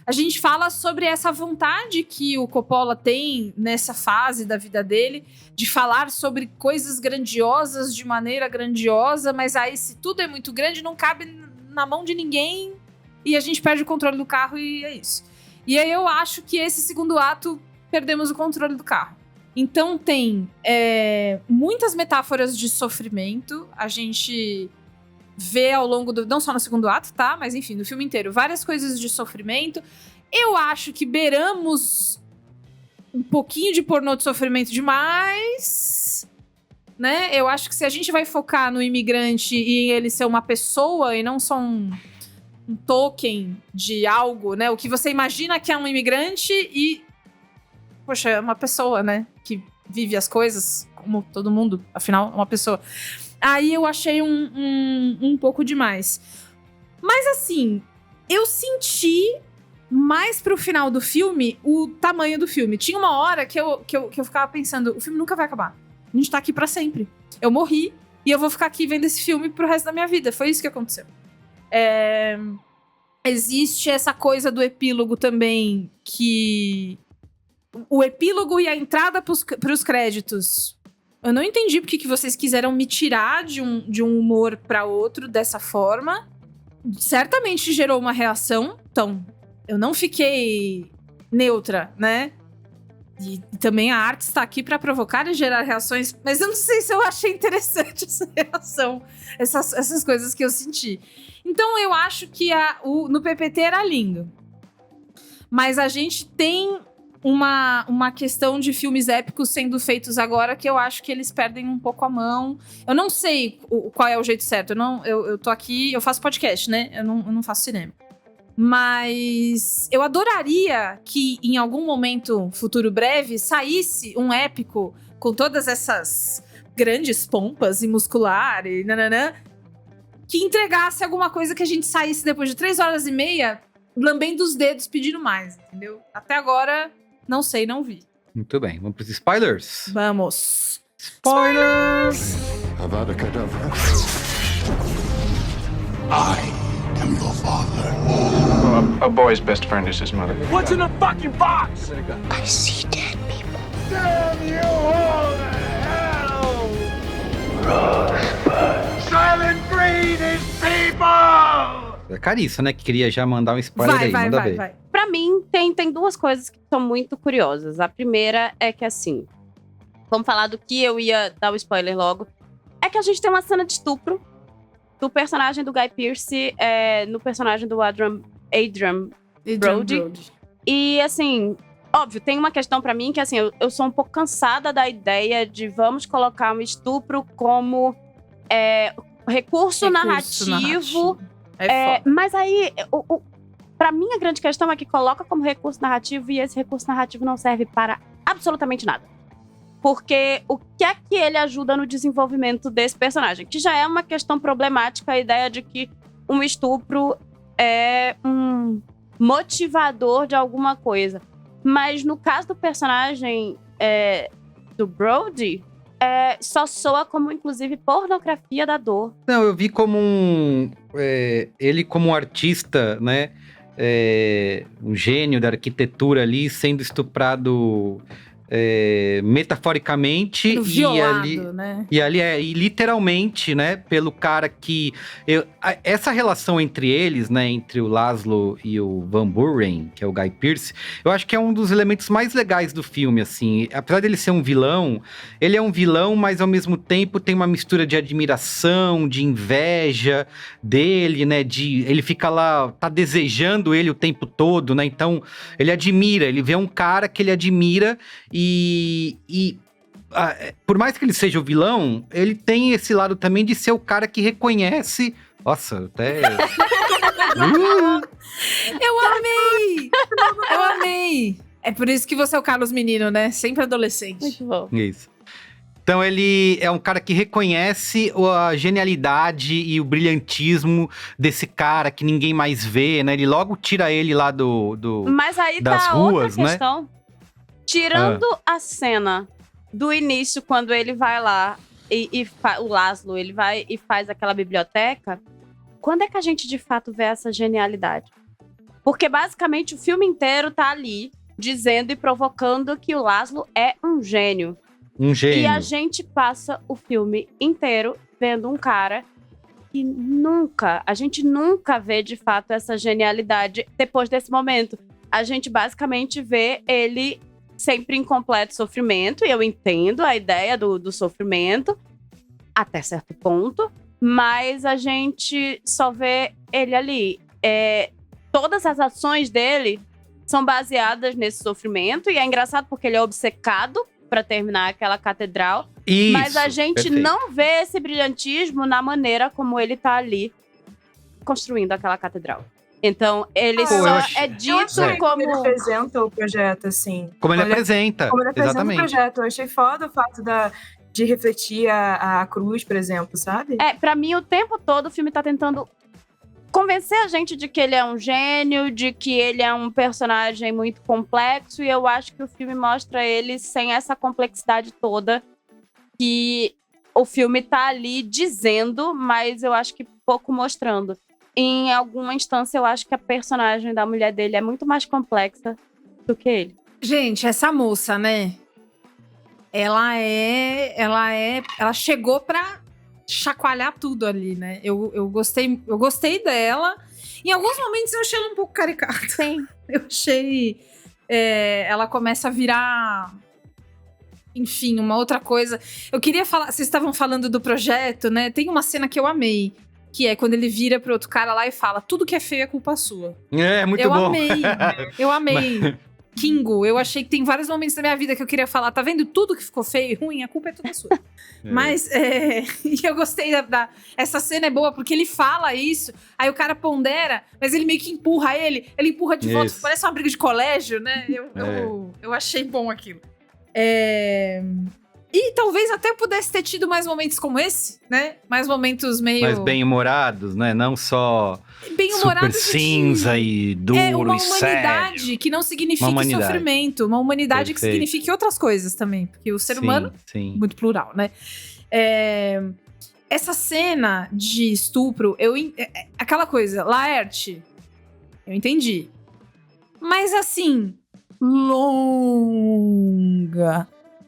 A gente fala sobre essa vontade que o Coppola tem nessa fase da vida dele, de falar sobre coisas grandiosas de maneira grandiosa, mas aí se tudo é muito grande, não cabe na mão de ninguém e a gente perde o controle do carro e é isso. E aí eu acho que esse segundo ato, perdemos o controle do carro. Então tem muitas metáforas de sofrimento, a gente vê ao longo não só no segundo ato, tá? Mas enfim, no filme inteiro, várias coisas de sofrimento. Eu acho que beiramos um pouquinho de pornô de sofrimento demais, né? Eu acho que se a gente vai focar no imigrante e ele ser uma pessoa e não só um token de algo, né? O que você imagina que é um imigrante e... Poxa, é uma pessoa, né? Que vive as coisas, como todo mundo, afinal, é uma pessoa. Aí eu achei um pouco demais. Mas assim, eu senti mais pro final do filme o tamanho do filme. Tinha uma hora que eu ficava pensando, o filme nunca vai acabar. A gente tá aqui pra sempre. Eu morri e eu vou ficar aqui vendo esse filme pro resto da minha vida. Foi isso que aconteceu. Existe essa coisa do epílogo também, que... O epílogo e a entrada pros créditos. Eu não entendi porque que vocês quiseram me tirar de um humor pra outro dessa forma. Certamente gerou uma reação. Então, eu não fiquei neutra, né? E também a arte está aqui pra provocar e gerar reações. Mas eu não sei se eu achei interessante essa reação. Essas coisas que eu senti. Então, eu acho que no PPT era lindo. Mas a gente tem... Uma questão de filmes épicos sendo feitos agora que eu acho que eles perdem um pouco a mão. Eu não sei qual é o jeito certo. Eu tô aqui, eu faço podcast, né? Eu não faço cinema. Mas eu adoraria que em algum momento futuro breve saísse um épico com todas essas grandes pompas e muscular e nananã, que entregasse alguma coisa que a gente saísse depois de 3 horas e meia lambendo os dedos pedindo mais, entendeu? Até agora, não sei, não vi. Muito bem, vamos pros spoilers? Vamos. Spoilers! Avada Kedavra. A boy's best friend is his mother. É Carissa, né, que queria já mandar um spoiler aí, manda ver. Vai. Pra mim, tem duas coisas que são muito curiosas. A primeira é que, assim, vamos falar do que eu ia dar o spoiler logo. É que a gente tem uma cena de estupro do personagem do Guy Pearce no personagem do Adrian Brody. E, assim, óbvio, tem uma questão pra mim que, assim, eu sou um pouco cansada da ideia de vamos colocar um estupro como recurso narrativo. Mas aí, pra mim, a grande questão é que coloca como recurso narrativo e esse recurso narrativo não serve para absolutamente nada. Porque o que é que ele ajuda no desenvolvimento desse personagem? Que já é uma questão problemática, a ideia de que um estupro é um motivador de alguma coisa. Mas no caso do personagem do Brody, só soa como, inclusive, pornografia da dor. Não, eu vi como ele como um artista, né? Um gênio da arquitetura ali, sendo estuprado metaforicamente Violado, né? E literalmente, né, pelo cara que essa relação entre eles, né, entre o Laszlo e o Van Buren, que é o Guy Pearce, eu acho que é um dos elementos mais legais do filme, assim, apesar dele ser um vilão, ele é um vilão, mas ao mesmo tempo tem uma mistura de admiração, de inveja dele, né, ele fica lá, tá desejando ele o tempo todo, né, então ele admira, ele vê um cara que ele admira e por mais que ele seja o vilão, ele tem esse lado também de ser o cara que reconhece... Nossa, até... Eu amei! É por isso que você é o Carlos Menino, né? Sempre adolescente. Muito bom. Isso. Então ele é um cara que reconhece a genialidade e o brilhantismo desse cara que ninguém mais vê, né? Ele logo tira ele lá Mas aí das tá ruas, outra né? questão. Tirando a cena do início, quando ele vai lá o Laszlo, ele vai e faz aquela biblioteca, quando é que a gente de fato vê essa genialidade? Porque basicamente o filme inteiro tá ali dizendo e provocando que o Laszlo é um gênio. Um gênio. E a gente passa o filme inteiro vendo um cara que a gente nunca vê de fato essa genialidade depois desse momento. A gente basicamente vê ele sempre em completo sofrimento, e eu entendo a ideia do sofrimento até certo ponto, mas a gente só vê ele ali. Todas as ações dele são baseadas nesse sofrimento, e é engraçado porque ele é obcecado para terminar aquela catedral, Isso, mas a gente perfeito. não vê esse brilhantismo na maneira como ele tá ali construindo aquela catedral. Então, ele é dito como... Ele apresenta o projeto, assim. Como ele apresenta, Como ele apresenta exatamente. o projeto. Eu achei foda o fato de refletir a cruz, por exemplo, sabe? Pra mim, o tempo todo o filme tá tentando convencer a gente de que ele é um gênio, de que ele é um personagem muito complexo, e eu acho que o filme mostra ele sem essa complexidade toda que o filme tá ali dizendo, mas eu acho que pouco mostrando. Em alguma instância, eu acho que a personagem da mulher dele é muito mais complexa do que ele. Gente, essa moça, né? Ela chegou pra chacoalhar tudo ali, né? Eu gostei dela. Em alguns momentos eu achei ela um pouco caricata. Sim. Eu achei... ela começa a virar... Enfim, uma outra coisa. Eu queria falar... Vocês estavam falando do projeto, né? Tem uma cena que eu amei. Que é quando ele vira pro outro cara lá e fala: tudo que é feio é culpa sua. Muito bom. Eu amei. Kingo, eu achei que tem vários momentos da minha vida que eu queria falar, tá vendo tudo que ficou feio e ruim? A culpa é toda sua. Mas, e eu gostei essa cena é boa, porque ele fala isso, aí o cara pondera, mas ele meio que empurra ele empurra de volta, parece uma briga de colégio, né? Eu achei bom aquilo. E talvez até pudesse ter tido mais momentos como esse, né? Mais momentos meio... mais bem-humorados, né? Não só super cinza e duro e sério. Uma humanidade que não signifique sofrimento. Uma humanidade que signifique outras coisas também. Porque o ser humano, muito plural, né? Essa cena de estupro, aquela coisa, Laerte, eu entendi. Mas assim, longa...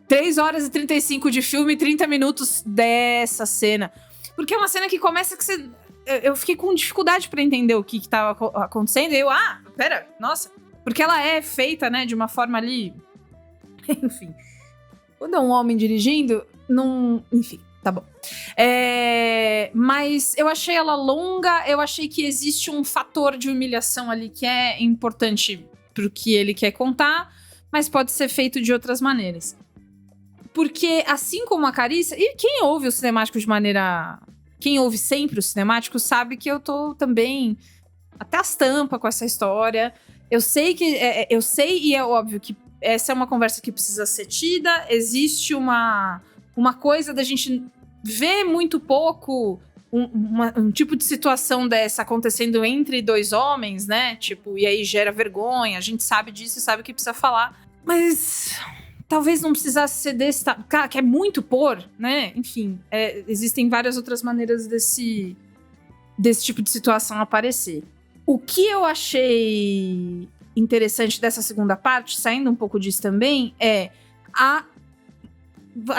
3 horas e 35 de filme, 30 minutos dessa cena. Porque é uma cena que começa que você... Eu fiquei com dificuldade pra entender o que tava acontecendo. E eu, pera, nossa. Porque ela é feita, né, de uma forma ali... Enfim. Quando é um homem dirigindo, não... Enfim, tá bom. Mas eu achei ela longa. Eu achei que existe um fator de humilhação ali que é importante pro que ele quer contar. Mas pode ser feito de outras maneiras. Porque, assim como a Carissa... E quem ouve o cinemático de maneira... Quem ouve sempre o cinemático sabe que eu tô também até as tampas com essa história. Eu sei e é óbvio que essa é uma conversa que precisa ser tida. Existe uma coisa da gente ver muito pouco um tipo de situação dessa acontecendo entre 2 homens, né? Tipo, e aí gera vergonha. A gente sabe disso e sabe o que precisa falar. Mas... talvez não precisasse ser desse... Cara, que é muito pôr, né? Enfim, existem várias outras maneiras desse tipo de situação aparecer. O que eu achei interessante dessa segunda parte, saindo um pouco disso também, a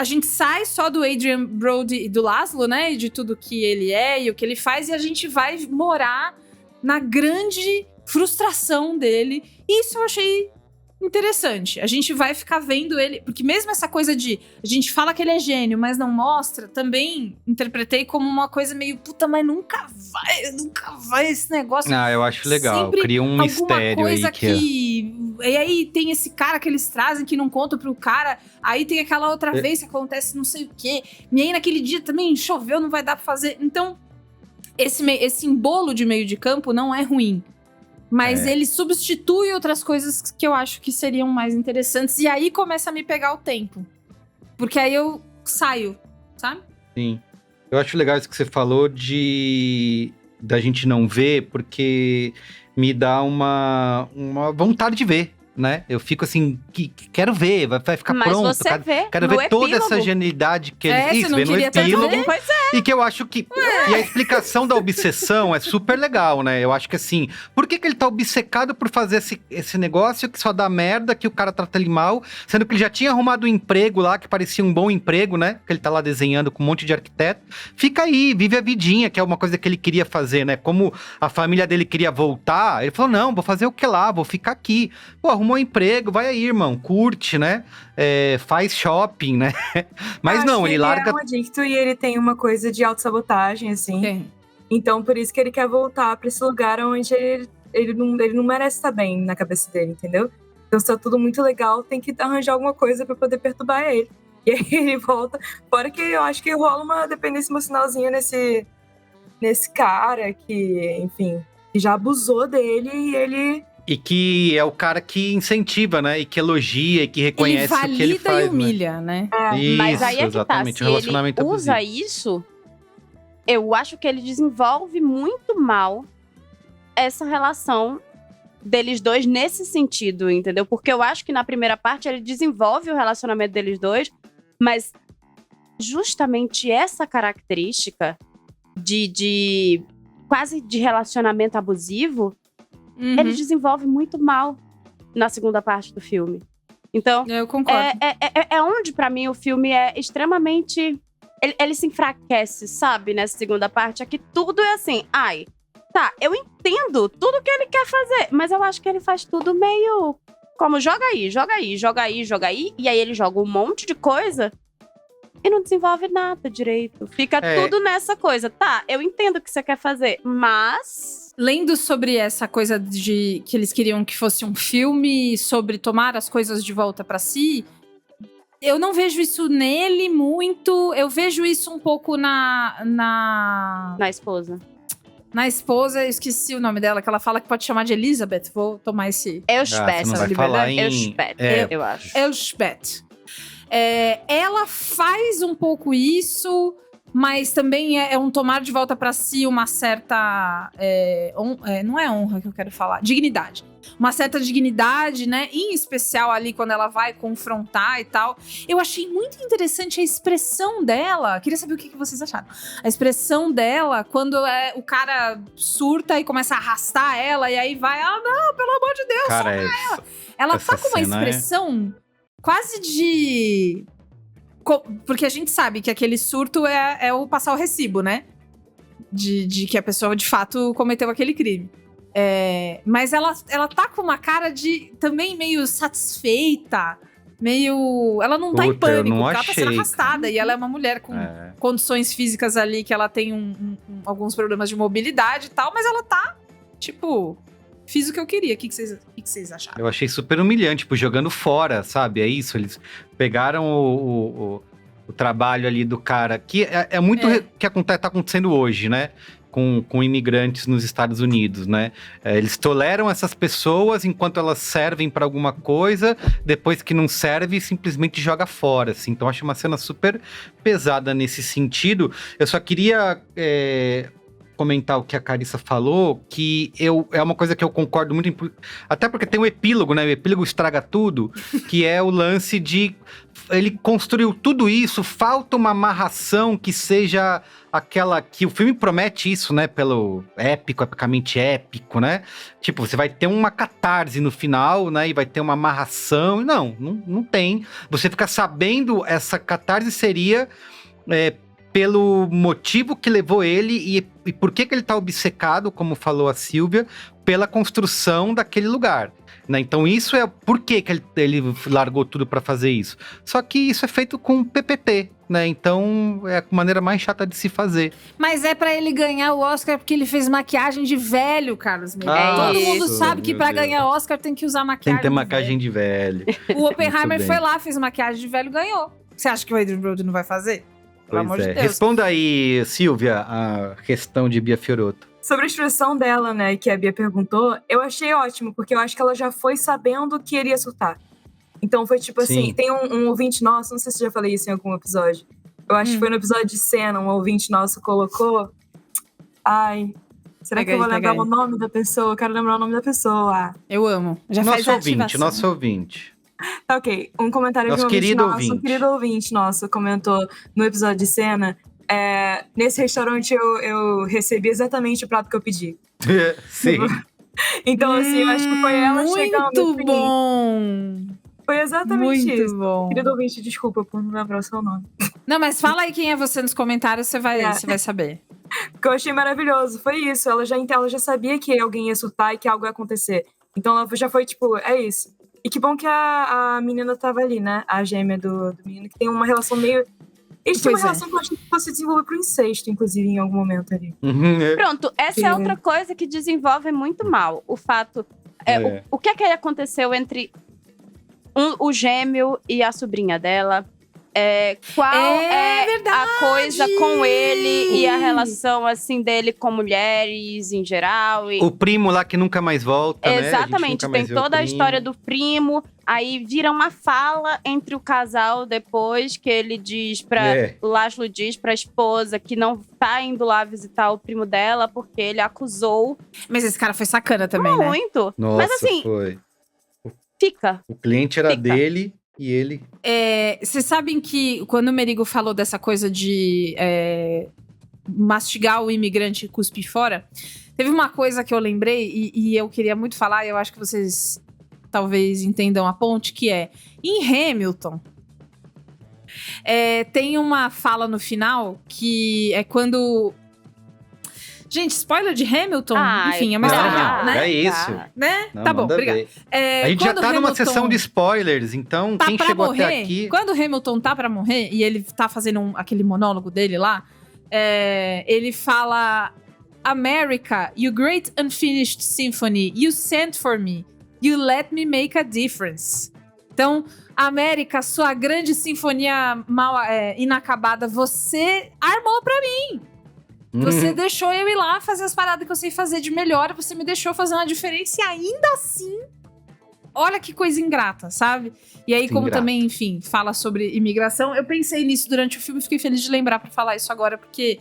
gente sai só do Adrian Brody e do Laszlo, né? E de tudo que ele é e o que ele faz, e a gente vai morar na grande frustração dele. Isso eu achei... interessante. A gente vai ficar vendo ele... Porque mesmo essa coisa de... A gente fala que ele é gênio, mas não mostra. Também interpretei como uma coisa meio... Puta, mas nunca vai esse negócio. Eu acho legal. Sempre cria um mistério coisa aí que... E aí tem esse cara que eles trazem que não conta pro cara. Aí tem aquela outra vez que acontece não sei o quê. E aí naquele dia também choveu, não vai dar pra fazer. Então, esse embolo de meio de campo não é ruim. Mas ele substitui outras coisas que eu acho que seriam mais interessantes. E aí começa a me pegar o tempo. Porque aí eu saio, sabe? Sim. Eu acho legal isso que você falou da gente não ver, porque me dá uma vontade de ver, né? Eu fico assim, quero ver, vai ficar mas pronto. Você quero ver toda essa genialidade que eles vê no epílogo. E que eu acho que... E a explicação da obsessão é super legal, né? Eu acho que assim, por que ele tá obcecado por fazer esse negócio que só dá merda, que o cara trata ele mal, sendo que ele já tinha arrumado um emprego lá, que parecia um bom emprego, né? Que ele tá lá desenhando com um monte de arquiteto. Fica aí, vive a vidinha, que é uma coisa que ele queria fazer, né? Como a família dele queria voltar, ele falou, não, vou fazer o que lá? Vou ficar aqui. Pô, arrumou um emprego, vai aí, irmão, curte, né? Faz shopping, né? Mas não, ele larga... Ele é um adicto e ele tem uma coisa de autossabotagem, assim. Tem. Então, por isso que ele quer voltar pra esse lugar onde ele não merece estar bem na cabeça dele, entendeu? Então, se tá tudo muito legal, tem que arranjar alguma coisa pra poder perturbar ele. E aí ele volta. Fora que eu acho que rola uma dependência emocionalzinha nesse cara que, enfim, que já abusou dele e ele... E que é o cara que incentiva, né? E que elogia, e que reconhece o que ele faz. Ele valida e humilha, né? Isso, mas aí é que exatamente, tá. Se ele usa isso, eu acho que ele desenvolve muito mal essa relação deles dois nesse sentido, entendeu? Porque eu acho que na primeira parte ele desenvolve o relacionamento deles dois, mas justamente essa característica de quase de relacionamento abusivo, ele desenvolve muito mal na segunda parte do filme. Então, eu concordo. É onde, pra mim, o filme é extremamente... Ele se enfraquece, sabe? Nessa segunda parte. Aqui tudo é assim, tá, eu entendo tudo que ele quer fazer, mas eu acho que ele faz tudo meio... Como, joga aí. E aí ele joga um monte de coisa e não desenvolve nada direito. Fica tudo nessa coisa. Tá, eu entendo o que você quer fazer, mas... lendo sobre essa coisa de que eles queriam que fosse um filme sobre tomar as coisas de volta pra si, eu não vejo isso nele muito. Eu vejo isso um pouco na esposa. Na esposa, eu esqueci o nome dela, que ela fala que pode chamar de Elizabeth. Vou tomar esse... Elspeth, você não vai falar em... Elspeth, eu acho. Elspeth. Ela faz um pouco isso, mas também é um tomar de volta pra si uma certa... não é honra que eu quero falar, dignidade. Uma certa dignidade, né? Em especial ali quando ela vai confrontar e tal. Eu achei muito interessante a expressão dela. Queria saber o que vocês acharam. A expressão dela quando o cara surta e começa a arrastar ela. E aí vai, não, pelo amor de Deus, Cara, solta ela. Ela tá com uma expressão quase de... Porque a gente sabe que aquele surto é o passar o recibo, né? De que a pessoa, de fato, cometeu aquele crime. Mas ela tá com uma cara de também meio satisfeita, meio... Ela não tá em pânico, porque ela tá sendo arrastada. E ela é uma mulher com condições físicas ali, que ela tem alguns problemas de mobilidade e tal, mas ela tá, tipo... Fiz o que eu queria. O que vocês acharam? Eu achei super humilhante, tipo, jogando fora, sabe? É isso, eles pegaram o trabalho ali do cara, que é muito que tá acontecendo hoje, né? Com imigrantes nos Estados Unidos, né? Eles toleram essas pessoas enquanto elas servem para alguma coisa, depois que não serve, simplesmente joga fora, assim. Então, acho uma cena super pesada nesse sentido. Eu só queria comentar o que a Carissa falou, que é uma coisa que eu concordo muito, até porque tem um epílogo, né? O epílogo estraga tudo, que é o lance de... Ele construiu tudo isso, falta uma amarração que seja aquela que o filme promete isso, né? Pelo epicamente épico, né? Tipo, você vai ter uma catarse no final, né? E vai ter uma amarração. Não tem. Você fica sabendo, essa catarse seria... pelo motivo que levou ele e por que ele tá obcecado, como falou a Silvia, pela construção daquele lugar, né? Então isso é por que ele largou tudo pra fazer isso. Só que isso é feito com PPT, né? Então é a maneira mais chata de se fazer. Mas é pra ele ganhar o Oscar porque ele fez maquiagem de velho, Carlos. Todo mundo sabe que pra ganhar Oscar tem que usar maquiagem. Tem que ter maquiagem de velho. O Oppenheimer foi lá, fez maquiagem de velho e ganhou. Você acha que o Adrian Brody não vai fazer? Pelo amor de Deus. Responda aí, Silvia, a questão de Bia Fiorotto. Sobre a expressão dela, né, que a Bia perguntou, eu achei ótimo, porque eu acho que ela já foi sabendo que iria surtar. Então foi tipo assim, tem um ouvinte nosso, não sei se eu já falei isso em algum episódio. Eu acho que foi no episódio de cena, um ouvinte nosso colocou... Ai, será que eu vou lembrar o nome da pessoa? Eu quero lembrar o nome da pessoa. Eu amo. Já nosso ouvinte. Tá, ok. Um comentário de um querido ouvinte nosso comentou no episódio de cena. Nesse restaurante eu recebi exatamente o prato que eu pedi. Sim. Então, assim, eu acho que foi ela chegando. Muito bom! Foi exatamente muito isso. Bom. Querido ouvinte, desculpa por não lembrar o seu nome. Não, mas fala aí quem é você nos comentários, você vai saber. O que eu achei maravilhoso foi isso. Ela já sabia que alguém ia surtar e que algo ia acontecer. Então ela já foi tipo, é isso. E que bom que a menina tava ali, né? A gêmea do menino, que tem uma relação meio... Eles têm uma relação que eu acho que fosse desenvolver pro incesto, inclusive, em algum momento ali. Pronto, essa é outra coisa que desenvolve muito mal. O fato... O que aconteceu entre o gêmeo e a sobrinha dela? Qual é a coisa com ele e a relação, assim, dele com mulheres em geral? O primo lá que nunca mais volta, exatamente, né? Tem toda a história do primo. Aí vira uma fala entre o casal depois, que ele diz o Laszlo diz pra esposa que não tá indo lá visitar o primo dela porque ele acusou. Mas esse cara foi sacana também, né? Muito. Nossa, mas assim, foi. Fica. O cliente era dele e ele... Vocês sabem que quando o Merigo falou dessa coisa de mastigar o imigrante e cuspir fora, teve uma coisa que eu lembrei e eu queria muito falar, e eu acho que vocês talvez entendam a ponte, que em Hamilton, tem uma fala no final que é quando... Gente, spoiler de Hamilton? Enfim, é uma história real, né? É isso. Né? Não, tá bom, obrigada. A gente já tá numa sessão de spoilers, então quem chegou até aqui... Quando o Hamilton tá pra morrer, e ele tá fazendo aquele monólogo dele lá, ele fala... America, you great unfinished symphony, you sent for me, you let me make a difference. Então, América, sua grande sinfonia inacabada, você armou pra mim. Você deixou eu ir lá fazer as paradas que eu sei fazer de melhor, você me deixou fazer uma diferença e ainda assim, olha que coisa ingrata, sabe? E aí, como também, enfim, fala sobre imigração, eu pensei nisso durante o filme e fiquei feliz de lembrar pra falar isso agora, porque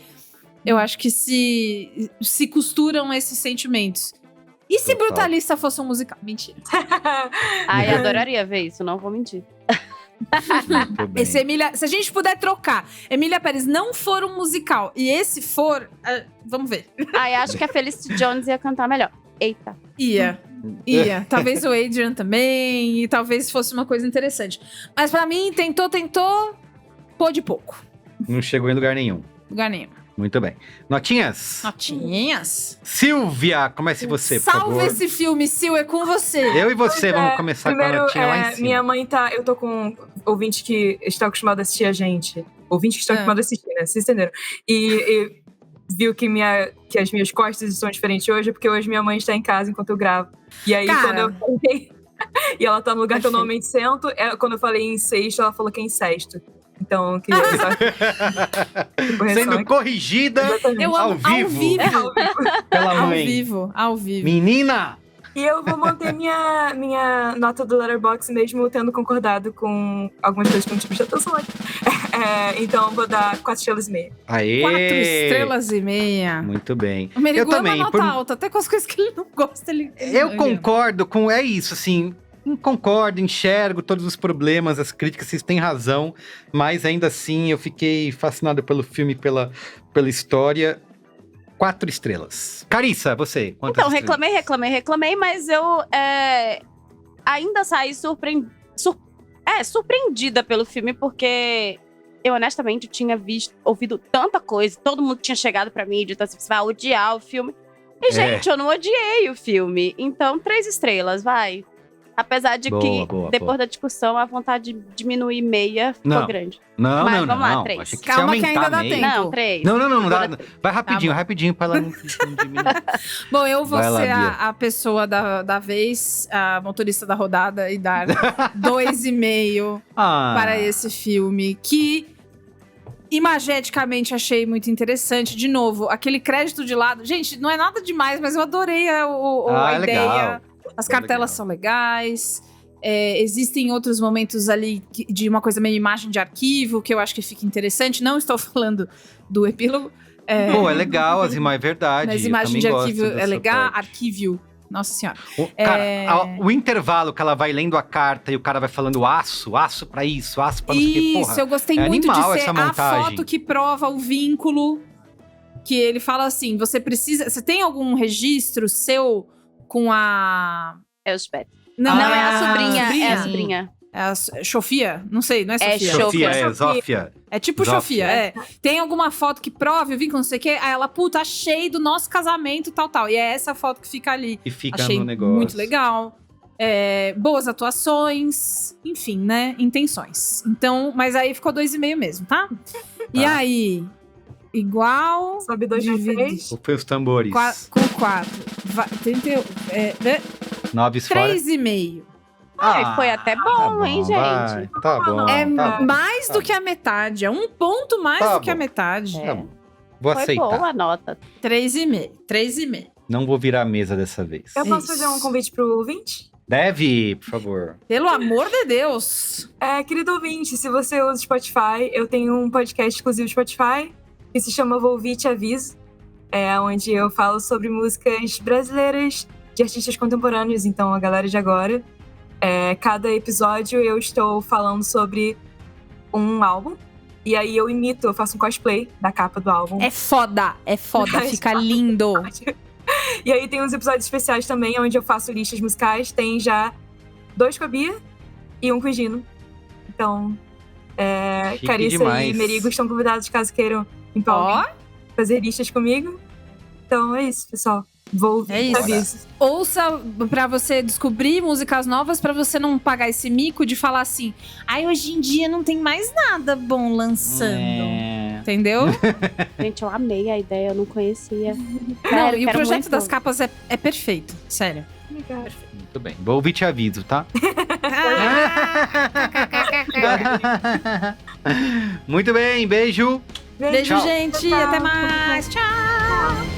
eu acho que se costuram esses sentimentos. E se Brutalista fosse um musical? Mentira. Ai, adoraria ver isso, não vou mentir. Esse Emília, se a gente puder trocar, Emília Pérez não for um musical e esse for, vamos ver. Ai, acho que a Felicity Jones ia cantar melhor. Eita. Ia. Talvez o Adrian também, e talvez fosse uma coisa interessante. Mas pra mim, tentou, pôde pouco. Não chegou em lugar nenhum. Muito bem. Notinhas? Silvia, comece você, por favor. Salve esse filme, Sil, é com você. Eu e você vamos começar primeiro, com a notinha lá em cima. Minha mãe tá... Eu tô com ouvinte que está acostumado a assistir a gente. Ouvinte que está acostumado a assistir, né? Vocês entenderam? E viu que as minhas costas estão diferentes hoje, porque hoje minha mãe está em casa enquanto eu gravo. E aí, quando eu falei... E ela tá no lugar que eu normalmente sento. Quando eu falei em sexto, ela falou que é em sexto. Então, eu queria sendo corrigida ao vivo. Pela mãe. Ao vivo. Menina! E eu vou manter minha nota do Letterboxd, mesmo tendo concordado com algumas coisas que não tive atenção aqui. Então, eu vou dar 4 estrelas e meia. Aê! 4 estrelas e meia. Muito bem. O Merigo é uma nota alta, até com as coisas que ele não gosta. Eu concordo com... É isso, assim... Concordo, enxergo todos os problemas, as críticas, vocês têm razão, mas ainda assim eu fiquei fascinado pelo filme, pela história. 4 estrelas. Carissa, você, quantas estrelas? Então, reclamei, mas eu ainda saí surpreendida pelo filme, porque eu honestamente tinha ouvido tanta coisa, todo mundo tinha chegado pra mim e dito assim, você vai odiar o filme. E, gente, eu não odiei o filme, então 3 estrelas, vai. Apesar de que, depois da discussão, a vontade de diminuir meia ficou grande. Mas vamos lá, 3. Achei que Calma que ainda dá tempo. Não, 3. Não dá. Vai rapidinho pra ela não diminuir. Bom, eu vou ser a pessoa da vez, a motorista da rodada, e dar 2,5 para esse filme, que imageticamente achei muito interessante. De novo, aquele crédito de lado. Gente, não é nada demais, mas eu adorei a ideia. Legal. As cartelas são legais. Existem outros momentos ali de uma coisa meio imagem de arquivo, que eu acho que fica interessante. Não estou falando do epílogo. Pô, é legal, é verdade. Mas imagem de arquivo é legal. Arquívio, nossa senhora. O intervalo que ela vai lendo a carta e o cara vai falando aço pra isso, aço pra não sei o que, porra. Isso, eu gostei muito de ser a foto que prova o vínculo. Que ele fala assim, você tem algum registro seu com a... Elspeth. Não, é a sobrinha. É a sobrinha. É a Sofia? Não sei, não é Sofia. Zofia. É tipo Sofia, Tem alguma foto que prove o vínculo, não sei o quê? Aí ela, puta, achei do nosso casamento, tal. E é essa foto que fica ali. E fica achei no negócio. Muito legal. Boas atuações. Enfim, né? Intenções. Então, mas aí ficou 2,5 mesmo, tá? E aí... Igual. Sobe 2 de 3. Ou foi os tambores? Com 4. 9 fora. 3,5. Foi até bom, hein, gente? Tá bom. Mais do que a metade. É um ponto mais do que a metade. Tá bom. Vou aceitar. Foi boa a nota. 3,5. Não vou virar a mesa dessa vez. Eu posso fazer um convite pro ouvinte? Deve, por favor. Pelo amor de Deus. Querido ouvinte, se você usa o Spotify, eu tenho um podcast exclusivo do Spotify que se chama Vou Ouvir Te Aviso, onde eu falo sobre músicas brasileiras de artistas contemporâneos, então a galera de agora. Cada episódio eu estou falando sobre um álbum, e aí eu faço um cosplay da capa do álbum. É foda, fica lindo. E aí tem uns episódios especiais também, onde eu faço listas musicais, tem já 2 com a Bia e 1 com o Gino. Então, Carissa e Merigo estão convidados caso queiram fazer listas comigo. Então é isso, pessoal. Vou ouvir avisos. Ouça pra você descobrir músicas novas, pra você não pagar esse mico de falar assim, hoje em dia não tem mais nada bom lançando. Entendeu? Gente, eu amei a ideia, eu não conhecia. Não, Sério, e o quero projeto muito. das capas é perfeito, sério. Muito bem. Vou ouvir te aviso, tá? Muito bem, beijo. Beijo, Tchau. gente. Tchau. Até mais. Tchau.